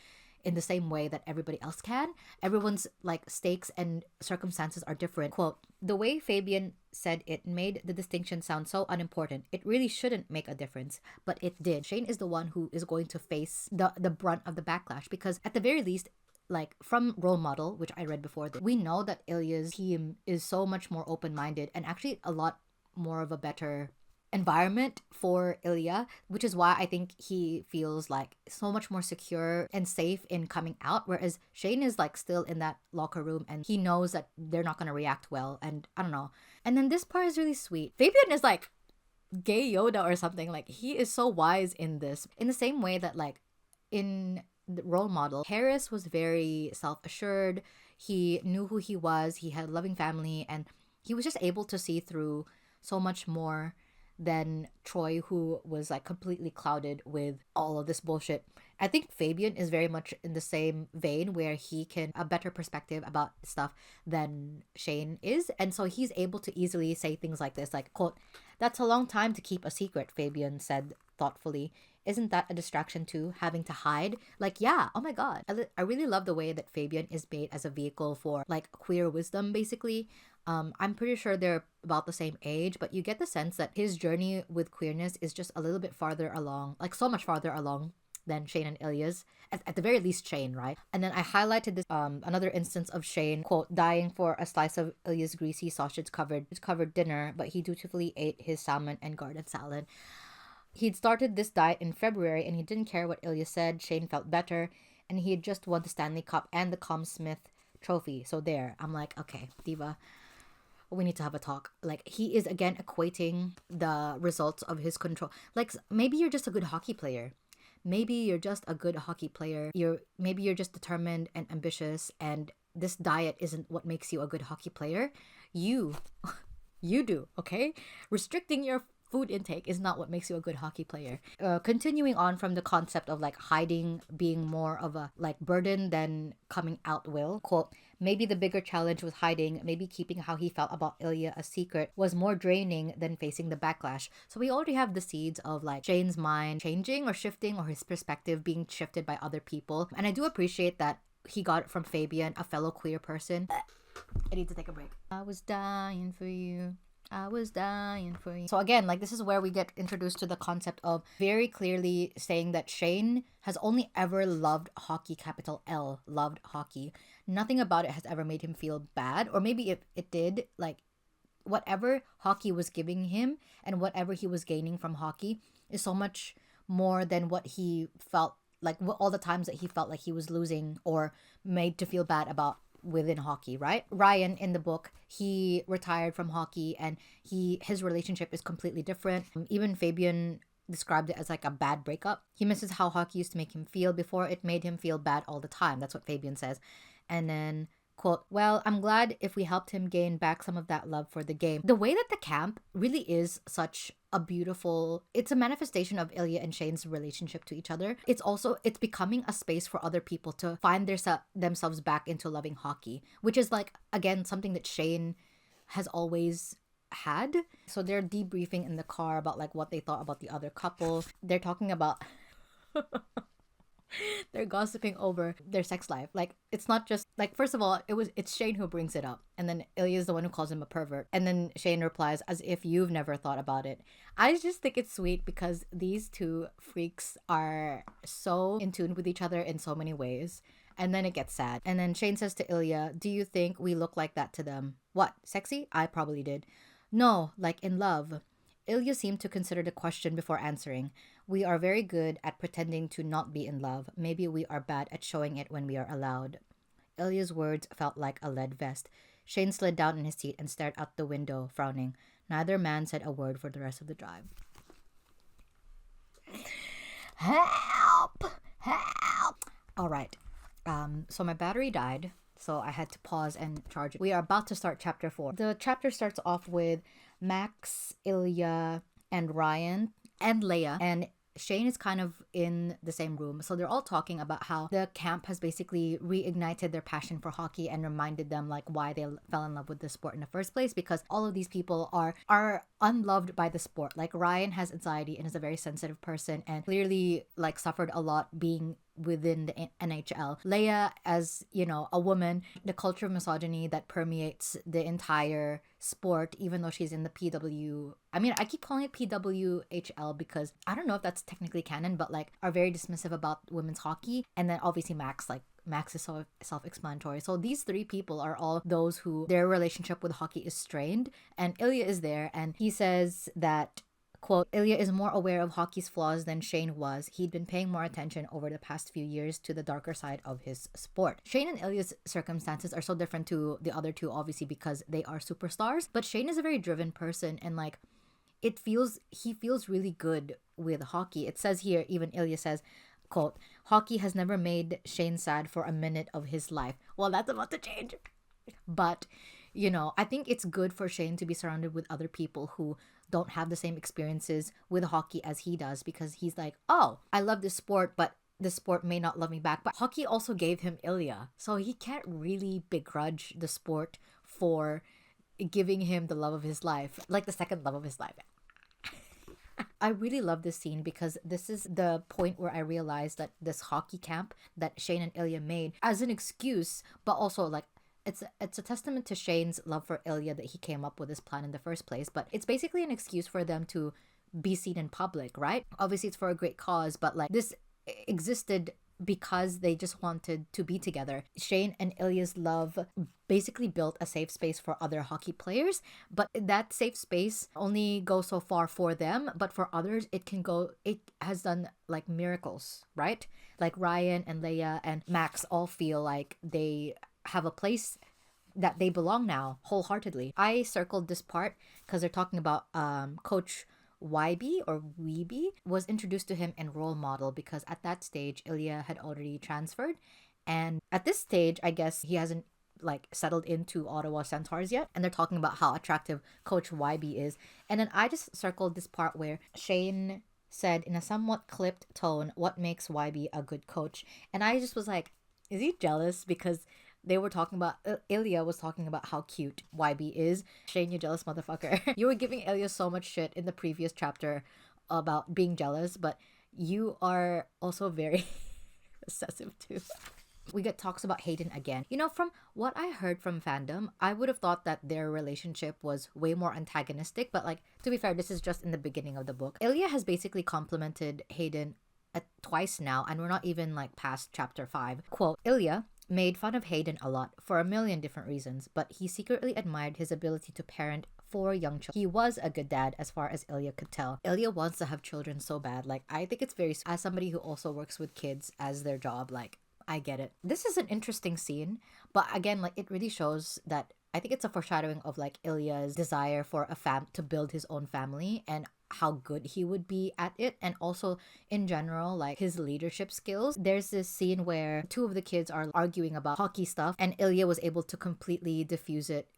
in the same way that everybody else can. Everyone's like stakes and circumstances are different. Quote, "The way Fabian said it made the distinction sound so unimportant. It really shouldn't make a difference, but it did. Shane is the one who is going to face the brunt of the backlash, because at the very least, like from Role Model, which I read before, that we know that Ilya's team is so much more open-minded and actually a lot more of a better environment for Ilya, which is why I think he feels like so much more secure and safe in coming out, whereas Shane is like still in that locker room and he knows that they're not going to react well, and I don't know. And then this part is really sweet. Fabian is like gay Yoda or something. Like he is so wise in this, in the same way that like in the Role Model, Harris was very self-assured. He knew who he was, he had a loving family, and he was just able to see through so much more than Troy, who was like completely clouded with all of this bullshit. I think Fabian is very much in the same vein, where he can a better perspective about stuff than Shane is, and so he's able to easily say things like this, like, quote, "That's a long time to keep a secret," Fabian said thoughtfully. "Isn't that a distraction too, having to hide?" Like, yeah, oh my god. I really love the way that Fabian is made as a vehicle for like queer wisdom basically. I'm pretty sure they're about the same age, but you get the sense that his journey with queerness is just a little bit farther along, like so much farther along than Shane and Ilya's, at the very least Shane, right? And then I highlighted this another instance of Shane, quote, "dying for a slice of Ilya's greasy sausage covered dinner, but he dutifully ate his salmon and garden salad." He'd started this diet in February and he didn't care what Ilya said. Shane felt better, and he had just won the Stanley Cup and the Com Smith trophy. So there, I'm like, okay, diva. we need to have a talk. Like, he is again equating the results of his control. Like, maybe you're just a good hockey player. Maybe you're just a good hockey player. Maybe you're just determined and ambitious, and this diet isn't what makes you a good hockey player. You you do, okay? Restricting your food intake is not what makes you a good hockey player. Continuing on from the concept of like hiding being more of a like burden than coming out will. Quote, maybe the bigger challenge was hiding, maybe keeping how he felt about Ilya a secret was more draining than facing the backlash. So we already have the seeds of like Shane's mind changing or shifting, or his perspective being shifted by other people. And I do appreciate that he got it from Fabian, a fellow queer person. I need to take a break. I was dying for you. I was dying for you. So again, like, this is where we get introduced to the concept of very clearly saying that Shane has only ever loved hockey, capital L, loved hockey. Nothing about it has ever made him feel bad. Or maybe if it did, like, whatever hockey was giving him and whatever he was gaining from hockey is so much more than what he felt like, all the times that he felt like he was losing or made to feel bad about within hockey, right? Ryan in the book, he retired from hockey and his relationship is completely different. Even Fabian described it as like a bad breakup. He misses how hockey used to make him feel before it made him feel bad all the time. That's what Fabian says. And then, quote, well, I'm glad if we helped him gain back some of that love for the game. The way that the camp really is such a beautiful, it's a manifestation of Ilya and Shane's relationship to each other. It's becoming a space for other people to find themselves back into loving hockey, which is like, again, something that Shane has always had. So they're debriefing in the car about like what they thought about the other couple. They're talking about they're gossiping over their sex life. Like, it's not just like, first of all, it's Shane who brings it up, and then Ilya's the one who calls him a pervert, and then Shane replies as if you've never thought about it. I just think it's sweet because these two freaks are so in tune with each other in so many ways. And then it gets sad, and then Shane says to Ilya, do you think we look like that to them? What, sexy? I probably did. No, like in love. Ilya seemed to consider the question before answering. We are very good at pretending to not be in love. Maybe we are bad at showing it when we are allowed. Ilya's words felt like a lead vest. Shane slid down in his seat and stared out the window, frowning. Neither man said a word for the rest of the drive. Help! Help! All right. So my battery died, so I had to pause and charge it. We are about to start chapter 4. The chapter starts off with Max, Ilya, and Ryan, and Leia, and Shane is kind of in the same room. So they're all talking about how the camp has basically reignited their passion for hockey and reminded them like why they fell in love with the sport in the first place, because all of these people are unloved by the sport. Like, Ryan has anxiety and is a very sensitive person and clearly like suffered a lot being within the NHL. Leia, as you know, a woman, the culture of misogyny that permeates the entire sport, even though she's in the I keep calling it PWHL because I don't know if that's technically canon, but like are very dismissive about women's hockey. And then obviously Max is so self-explanatory. So these three people are all those who their relationship with hockey is strained, and Ilya is there, and he says that, quote, Ilya is more aware of hockey's flaws than Shane was. He'd been paying more attention over the past few years to the darker side of his sport. Shane and Ilya's circumstances are so different to the other two, obviously, because they are superstars. But Shane is a very driven person, and like, he feels really good with hockey. It says here, even Ilya says, quote, hockey has never made Shane sad for a minute of his life. Well, that's about to change. But, you know, I think it's good for Shane to be surrounded with other people who don't have the same experiences with hockey as he does, because he's like, oh, I love this sport, but this sport may not love me back. But hockey also gave him Ilya, so he can't really begrudge the sport for giving him the love of his life, like the second love of his life. I really love this scene because this is the point where I realized that this hockey camp that Shane and Ilya made as an excuse, but also like it's a testament to Shane's love for Ilya that he came up with this plan in the first place. But it's basically an excuse for them to be seen in public, right? Obviously it's for a great cause, but like this existed because they just wanted to be together. Shane and Ilya's love basically built a safe space for other hockey players, but that safe space only goes so far for them, but for others it has done like miracles, right? Like Ryan and Leia and Max all feel like they have a place that they belong now wholeheartedly. I circled this part because they're talking about Coach YB or Weeby was introduced to him in Role Model because at that stage Ilya had already transferred, and at this stage I guess he hasn't like settled into Ottawa Centaurs yet, and they're talking about how attractive Coach YB is. And then I just circled this part where Shane said in a somewhat clipped tone what makes YB a good coach, and I just was like, is he jealous because they were talking about Ilya was talking about how cute YB is. Shane, you jealous motherfucker. You were giving Ilya so much shit in the previous chapter about being jealous, but you are also very obsessive too. We get talks about Hayden again. You know, from what I heard from fandom, I would have thought that their relationship was way more antagonistic, but like, to be fair, this is just in the beginning of the book. Ilya has basically complimented Hayden twice now, and we're not even like past chapter 5. Quote, Ilya made fun of Hayden a lot for a million different reasons, but he secretly admired his ability to parent 4 young children. He was a good dad as far as Ilya could tell. Ilya wants to have children so bad. Like, I think it's very, as somebody who also works with kids as their job, like, I get it. This is an interesting scene, but again, like, it really shows that I think it's a foreshadowing of like Ilya's desire for to build his own family and how good he would be at it, and also in general like his leadership skills. There's this scene where 2 of the kids are arguing about hockey stuff, and Ilya was able to completely diffuse it.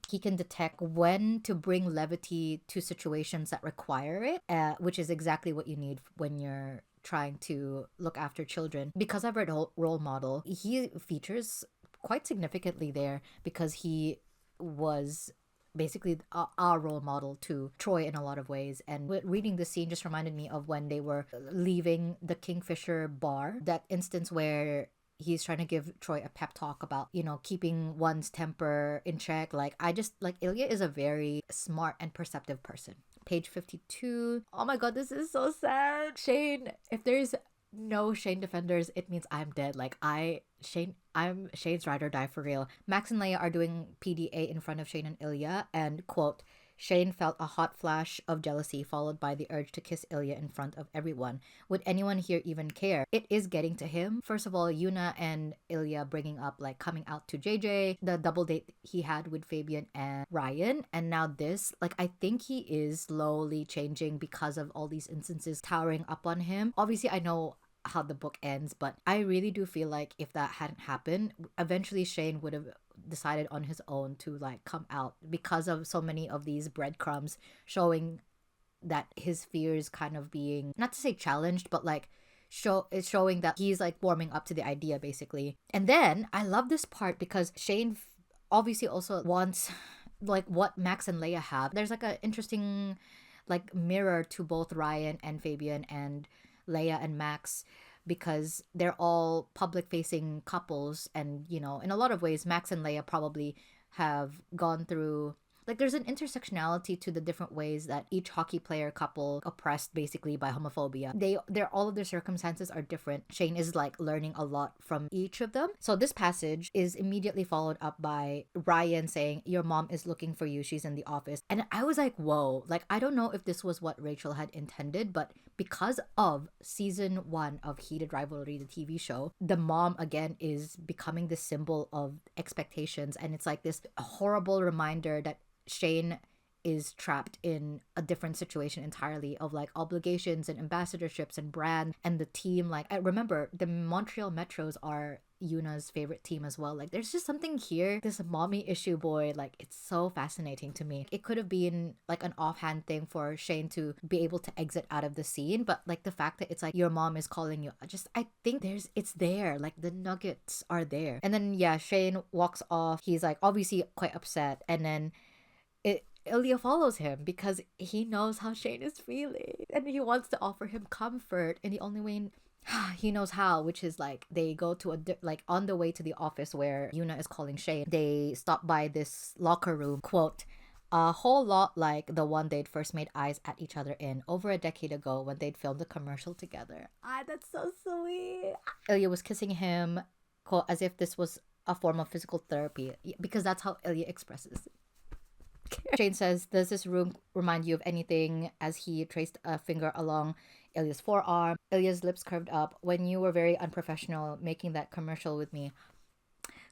He can detect when to bring levity to situations that require it, which is exactly what you need when you're trying to look after children. Because I've read Role Model, he features quite significantly there because he was basically our role model to Troy in a lot of ways. And reading the scene just reminded me of when they were leaving the Kingfisher bar, that instance where he's trying to give Troy a pep talk about, you know, keeping one's temper in check. Like, I just, like, Ilya is a very smart and perceptive person. Page 52. Oh my god, this is so sad. Shane, if there's no Shane defenders, it means I'm dead. Like, I'm Shane's ride or die for real. Max and Leia are doing PDA in front of Shane and Ilya, and quote, Shane felt a hot flash of jealousy followed by the urge to kiss Ilya in front of everyone. Would anyone here even care? It is getting to him. First of all, Yuna and Ilya bringing up like coming out to JJ, the double date he had with Fabian and Ryan, and now this. Like, I think he is slowly changing because of all these instances towering up on him. Obviously, I know how the book ends, but I really do feel like if that hadn't happened, eventually Shane would have decided on his own to like come out because of so many of these breadcrumbs showing that his fears kind of being, not to say challenged, but like it's showing that he's like warming up to the idea basically. And then I love this part because Shane obviously also wants like what Max and Leia have. There's like an interesting like mirror to both Ryan and Fabian and Leia and Max, because they're all public facing couples, and you know, in a lot of ways Max and Leia probably have gone through, like, there's an intersectionality to the different ways that each hockey player couple oppressed basically by homophobia. They're all of their circumstances are different. Shane is like learning a lot from each of them. So this passage is immediately followed up by Ryan saying, your mom is looking for you, she's in the office. And I was like, whoa, like, I don't know if this was what Rachel had intended, but because of season 1 of Heated Rivalry, the TV show, the mom again is becoming the symbol of expectations, and it's like this horrible reminder that Shane is trapped in a different situation entirely of like obligations and ambassadorships and brand and the team. Like, I remember the Montreal Metros are Yuna's favorite team as well. Like, there's just something here, this mommy issue boy, like, it's so fascinating to me. It could have been like an offhand thing for Shane to be able to exit out of the scene, but like the fact that it's like your mom is calling you, I think it's there, like the nuggets are there. And then yeah, Shane walks off. He's like obviously quite upset, and then Ilya follows him because he knows how Shane is feeling and he wants to offer him comfort in the only way he knows how, which is like they go to like on the way to the office where Yuna is calling Shane, they stop by this locker room, quote, a whole lot like the one they'd first made eyes at each other in over a decade ago when they'd filmed a commercial together. That's so sweet. Ilya was kissing him, quote, as if this was a form of physical therapy, because that's how Ilya expresses it. Shane says, does this room remind you of anything, as he traced a finger along Ilya's forearm. Ilya's lips curved up. When you were very unprofessional making that commercial with me.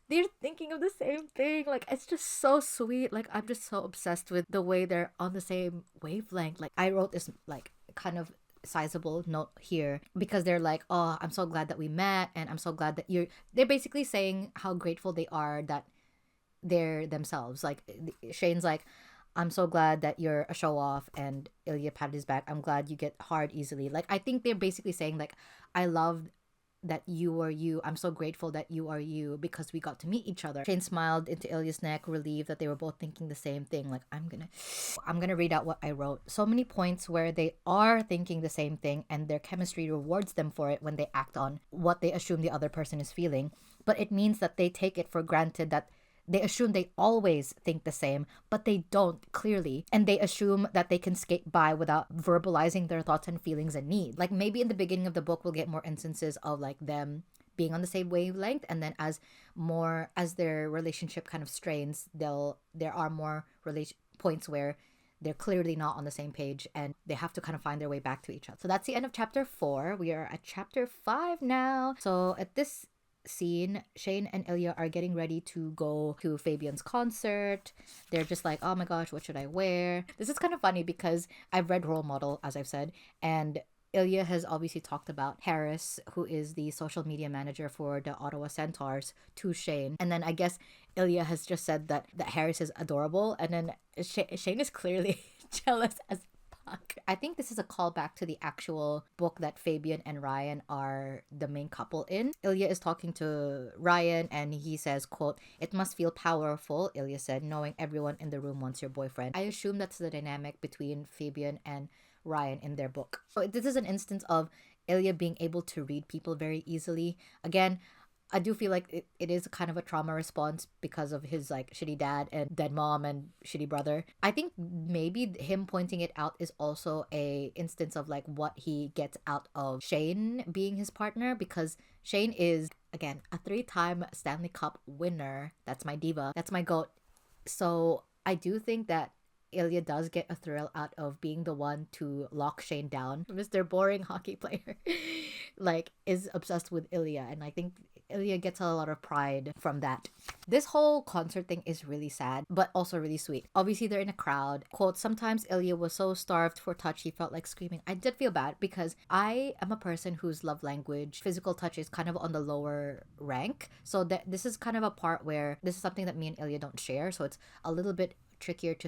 they're thinking of the same thing. Like, it's just so sweet. Like, I'm just so obsessed with the way they're on the same wavelength. Like, I wrote this like kind of sizable note here because they're like, oh, I'm so glad that we met, and I'm so glad that they're basically saying how grateful they are that they're themselves. Like, Shane's like, I'm so glad that you're a show off, and Ilya patted his back. I'm glad you get hard easily. Like, I think they're basically saying like, I love that you are you. I'm so grateful that you are you because we got to meet each other. Shane smiled into Ilya's neck, relieved that they were both thinking the same thing. Like, I'm gonna read out what I wrote. So many points where they are thinking the same thing and their chemistry rewards them for it when they act on what they assume the other person is feeling. But it means that they take it for granted that they assume they always think the same, but they don't, clearly. And they assume that they can skate by without verbalizing their thoughts and feelings and need. Like, maybe in the beginning of the book, we'll get more instances of like them being on the same wavelength. And then as their relationship kind of strains, there are more points where they're clearly not on the same page and they have to kind of find their way back to each other. So that's the end of chapter 4. We are at chapter 5 now. So at this scene, Shane and Ilya are getting ready to go to Fabian's concert. They're just like, oh my gosh, what should I wear? This is kind of funny because I've read Role Model, as I've said, and Ilya has obviously talked about Harris, who is the social media manager for the Ottawa Centaurs, to Shane. And then I guess Ilya has just said that Harris is adorable, and then Shane is clearly jealous as fuck. I think this is a callback to the actual book that Fabian and Ryan are the main couple in. Ilya is talking to Ryan and he says, quote, "It must feel powerful," Ilya said, "knowing everyone in the room wants your boyfriend." I assume that's the dynamic between Fabian and Ryan in their book. So this is an instance of Ilya being able to read people very easily. Again, I do feel like it is kind of a trauma response because of his like shitty dad and dead mom and shitty brother. I think maybe him pointing it out is also a instance of like what he gets out of Shane being his partner, because Shane is, again, a 3-time Stanley Cup winner. That's my diva. That's my goat. So I do think that Ilya does get a thrill out of being the one to lock Shane down. Mr. Boring Hockey Player like is obsessed with Ilya, and I think Ilya gets a lot of pride from that. This whole concert thing is really sad, but also really sweet. Obviously, they're in a crowd. Quote, "Sometimes Ilya was so starved for touch, he felt like screaming." I did feel bad because I am a person whose love language, physical touch, is kind of on the lower rank. So this is kind of a part where this is something that me and Ilya don't share. So it's a little bit trickier to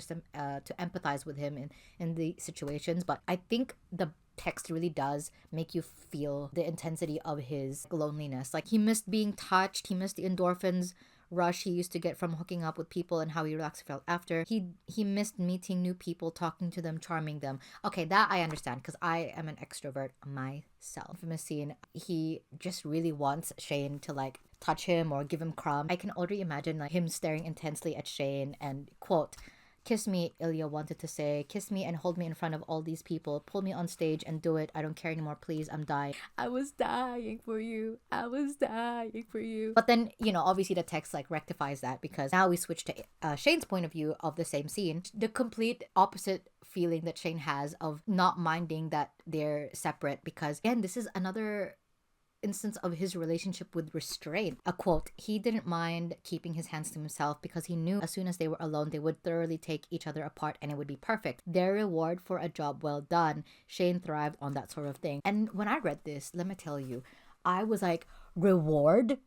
empathize with him in the situations. But I think the text really does make you feel the intensity of his loneliness. Like, he missed being touched, he missed the endorphins rush he used to get from hooking up with people and how he relaxed felt after. He missed meeting new people, talking to them, charming them. Okay, that I understand because I am an extrovert myself. From a scene, he just really wants Shane to like touch him or give him crumbs. I can already imagine like him staring intensely at Shane and, quote, "Kiss me," Ilya wanted to say. "Kiss me and hold me in front of all these people. Pull me on stage and do it. I don't care anymore, please. I'm dying. I was dying for you. I was dying for you." But then, obviously the text like rectifies that because now we switch to Shane's point of view of the same scene. The complete opposite feeling that Shane has of not minding that they're separate, because again, this is another instance of his relationship with restraint. A quote, "He didn't mind keeping his hands to himself because he knew as soon as they were alone they would thoroughly take each other apart and it would be perfect. Their reward for a job well done." Shane thrived on that sort of thing. And when I read this, let me tell you, I was like, reward?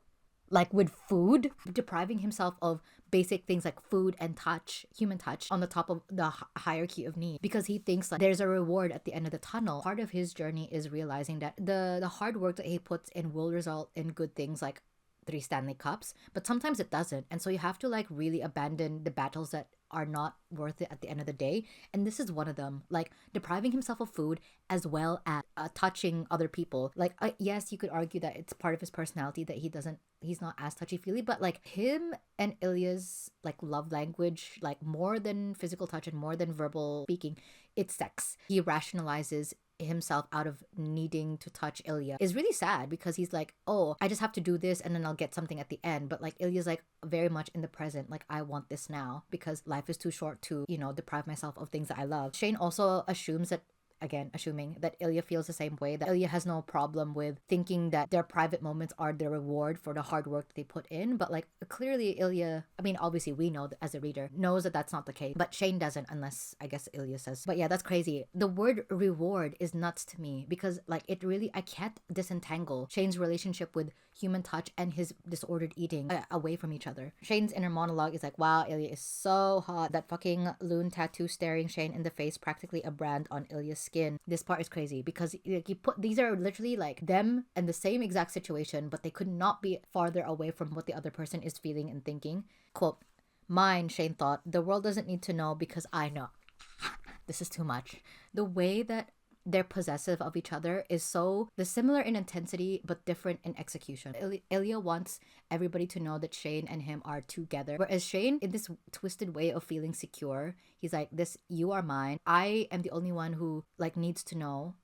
Like with food? Depriving himself of basic things like food and touch, human touch, on the top of the hierarchy of need, because he thinks like there's a reward at the end of the tunnel. Part of his journey is realizing that the hard work that he puts in will result in good things like 3 Stanley Cups, but sometimes it doesn't. And so you have to like really abandon the battles that are not worth it at the end of the day. And this is one of them, like depriving himself of food as well as touching other people. Like, yes, you could argue that it's part of his personality that he's not as touchy-feely, but like him and Ilya's like love language, like more than physical touch and more than verbal speaking, it's sex. He rationalizes himself out of needing to touch Ilya. Is really sad because he's like, oh, I just have to do this and then I'll get something at the end. But like Ilya's like very much in the present, like I want this now because life is too short to, deprive myself of things that I love. Shane also assumes that again, assuming that Ilya feels the same way, that Ilya has no problem with thinking that their private moments are the reward for the hard work that they put in. But like, clearly Ilya, I mean, obviously we know that as a reader, knows that that's not the case, but Shane doesn't, unless I guess Ilya says. But yeah, that's crazy. The word reward is nuts to me because like it really, I can't disentangle Shane's relationship with human touch and his disordered eating away from each other. Shane's inner monologue is like, wow, Ilya is so hot. That fucking loon tattoo staring Shane in the face, practically a brand on Ilya's skin. This part is crazy because like, you put, these are literally like them in the same exact situation, but they could not be farther away from what the other person is feeling and thinking. Quote, mine, Shane thought, the world doesn't need to know because I know. This is too much. The way that they're possessive of each other is so similar in intensity but different in execution. Ilya wants everybody to know that Shane and him are together, whereas Shane, in this twisted way of feeling secure, he's like, this, you are mine, I am the only one who like needs to know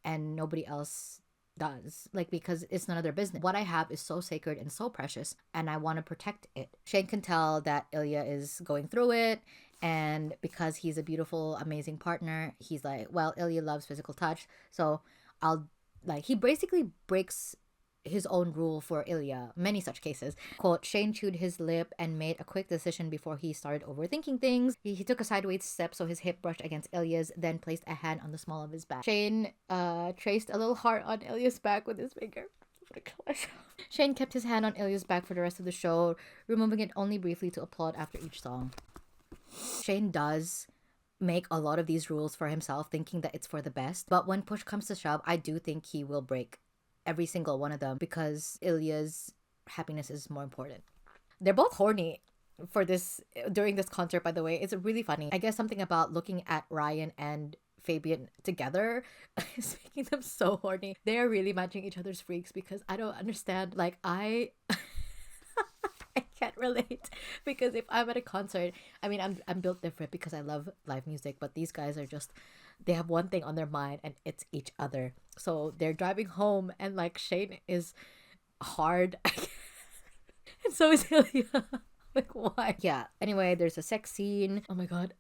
and nobody else does, like, because it's none of their business. What I have is so sacred and so precious and I want to protect it. Shane can tell that Ilya is going through it, and because he's a beautiful, amazing partner, he's like, well, Ilya loves physical touch, so I'll, like, he basically breaks his own rule for Ilya. Many such cases. Quote, Shane chewed his lip and made a quick decision before he started overthinking things. He took a sideways step so his hip brushed against Ilya's, then placed a hand on the small of his back. Shane traced a little heart on Ilya's back with his finger. Oh my gosh. Shane kept his hand on Ilya's back for the rest of the show, removing it only briefly to applaud after each song. Shane does make a lot of these rules for himself, thinking that it's for the best. But when push comes to shove, I do think he will break every single one of them because Ilya's happiness is more important. They're both horny for this during this concert, by the way. It's really funny. I guess something about looking at Ryan and Fabian together is making them so horny. They are really matching each other's freaks because I don't understand. Like, I can't relate because if I'm at a concert, I mean, I'm built different because I love live music, but these guys are just, they have one thing on their mind and it's each other. So they're driving home and like Shane is hard and so is Ilya. Like, why? Yeah, anyway, there's a sex scene. Oh my god.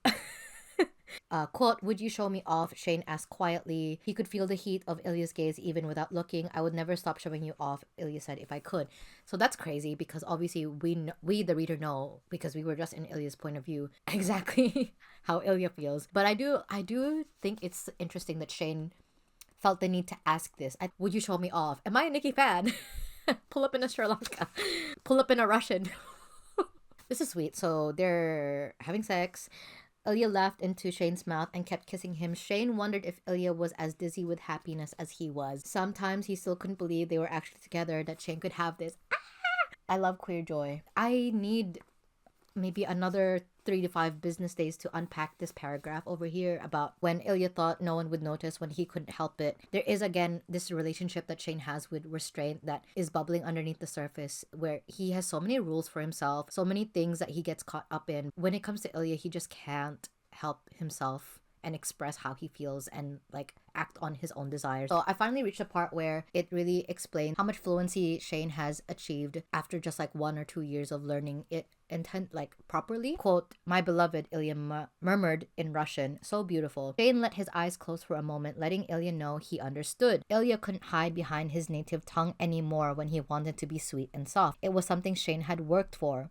Quote, would you show me off? Shane asked quietly. He could feel the heat of Ilya's gaze even without looking. I would never stop showing you off, Ilya said, if I could. So that's crazy because obviously we the reader know, because we were just in Ilya's point of view, exactly how Ilya feels. But I do think it's interesting that Shane felt the need to ask this. Would you show me off? Am I a Nicki fan? Pull up in a Sri Lanka. Pull up in a Russian. This is sweet. So they're having sex. Ilya laughed into Shane's mouth and kept kissing him. Shane wondered if Ilya was as dizzy with happiness as he was. Sometimes he still couldn't believe they were actually together, that Shane could have this. I love queer joy. I need maybe another 3 to 5 business days to unpack this paragraph over here about when Ilya thought no one would notice when he couldn't help it. There is again this relationship that Shane has with restraint that is bubbling underneath the surface, where he has so many rules for himself, so many things that he gets caught up in. When it comes to Ilya, he just can't help himself and express how he feels and like act on his own desires. So I finally reached a part where it really explains how much fluency Shane has achieved after just like 1 or 2 years of learning it properly. Quote, my beloved, Ilya murmured in Russian, so beautiful. Shane let his eyes close for a moment, letting Ilya know he understood. Ilya couldn't hide behind his native tongue anymore when he wanted to be sweet and soft. It was something Shane had worked for.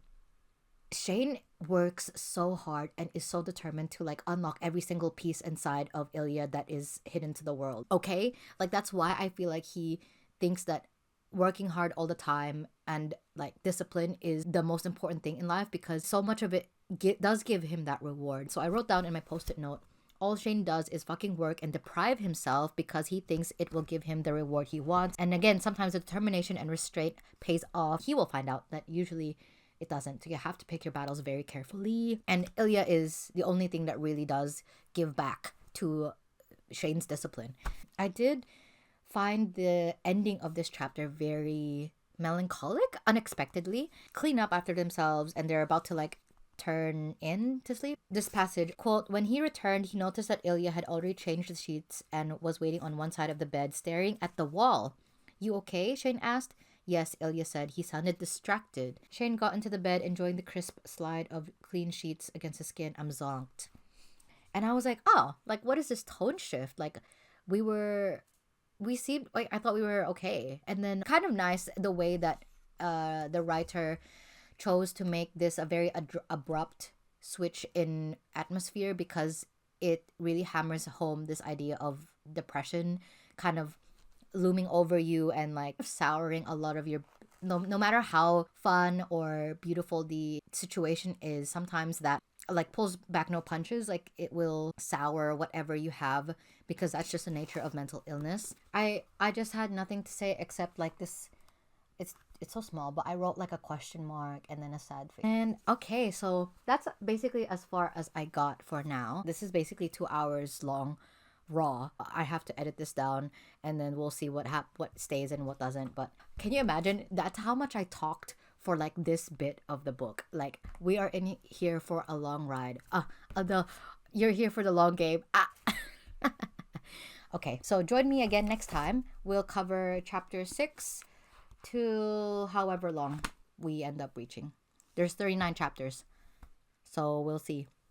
Shane works so hard and is so determined to like unlock every single piece inside of Ilya that is hidden to the world. Okay? Like, that's why I feel like he thinks that working hard all the time and like discipline is the most important thing in life, because so much of it does give him that reward. So I wrote down in my post-it note, all Shane does is fucking work and deprive himself because he thinks it will give him the reward he wants. And again, sometimes the determination and restraint pays off. He will find out that usually it doesn't. So you have to pick your battles very carefully. And Ilya is the only thing that really does give back to Shane's discipline. I did find the ending of this chapter very melancholic, unexpectedly. Clean up after themselves and they're about to like turn in to sleep. This passage, quote, when he returned, he noticed that Ilya had already changed the sheets and was waiting on one side of the bed, staring at the wall. You okay? Shane asked. Yes, Ilya said. He sounded distracted. Shane got into the bed, enjoying the crisp slide of clean sheets against his skin. I'm zonked. And I was like, oh, like, what is this tone shift? Like, we seemed like, I thought we were okay. And then kind of nice the way that the writer chose to make this a very abrupt switch in atmosphere, because it really hammers home this idea of depression kind of looming over you and like souring a lot of your, no matter how fun or beautiful the situation is, sometimes that like pulls back no punches, like it will sour whatever you have, because that's just the nature of mental illness. I just had nothing to say except like this, it's so small, but I wrote like a question mark and then a sad face. And okay, so that's basically as far as I got for now. This is basically 2 hours long raw. I have to edit this down and then we'll see what stays and what doesn't. But can you imagine, that's how much I talked for like this bit of the book. Like, we are in here for a long ride. You're here for the long game. Okay, so join me again next time. We'll cover chapter 6 to however long we end up reaching. There's 39 chapters, so we'll see.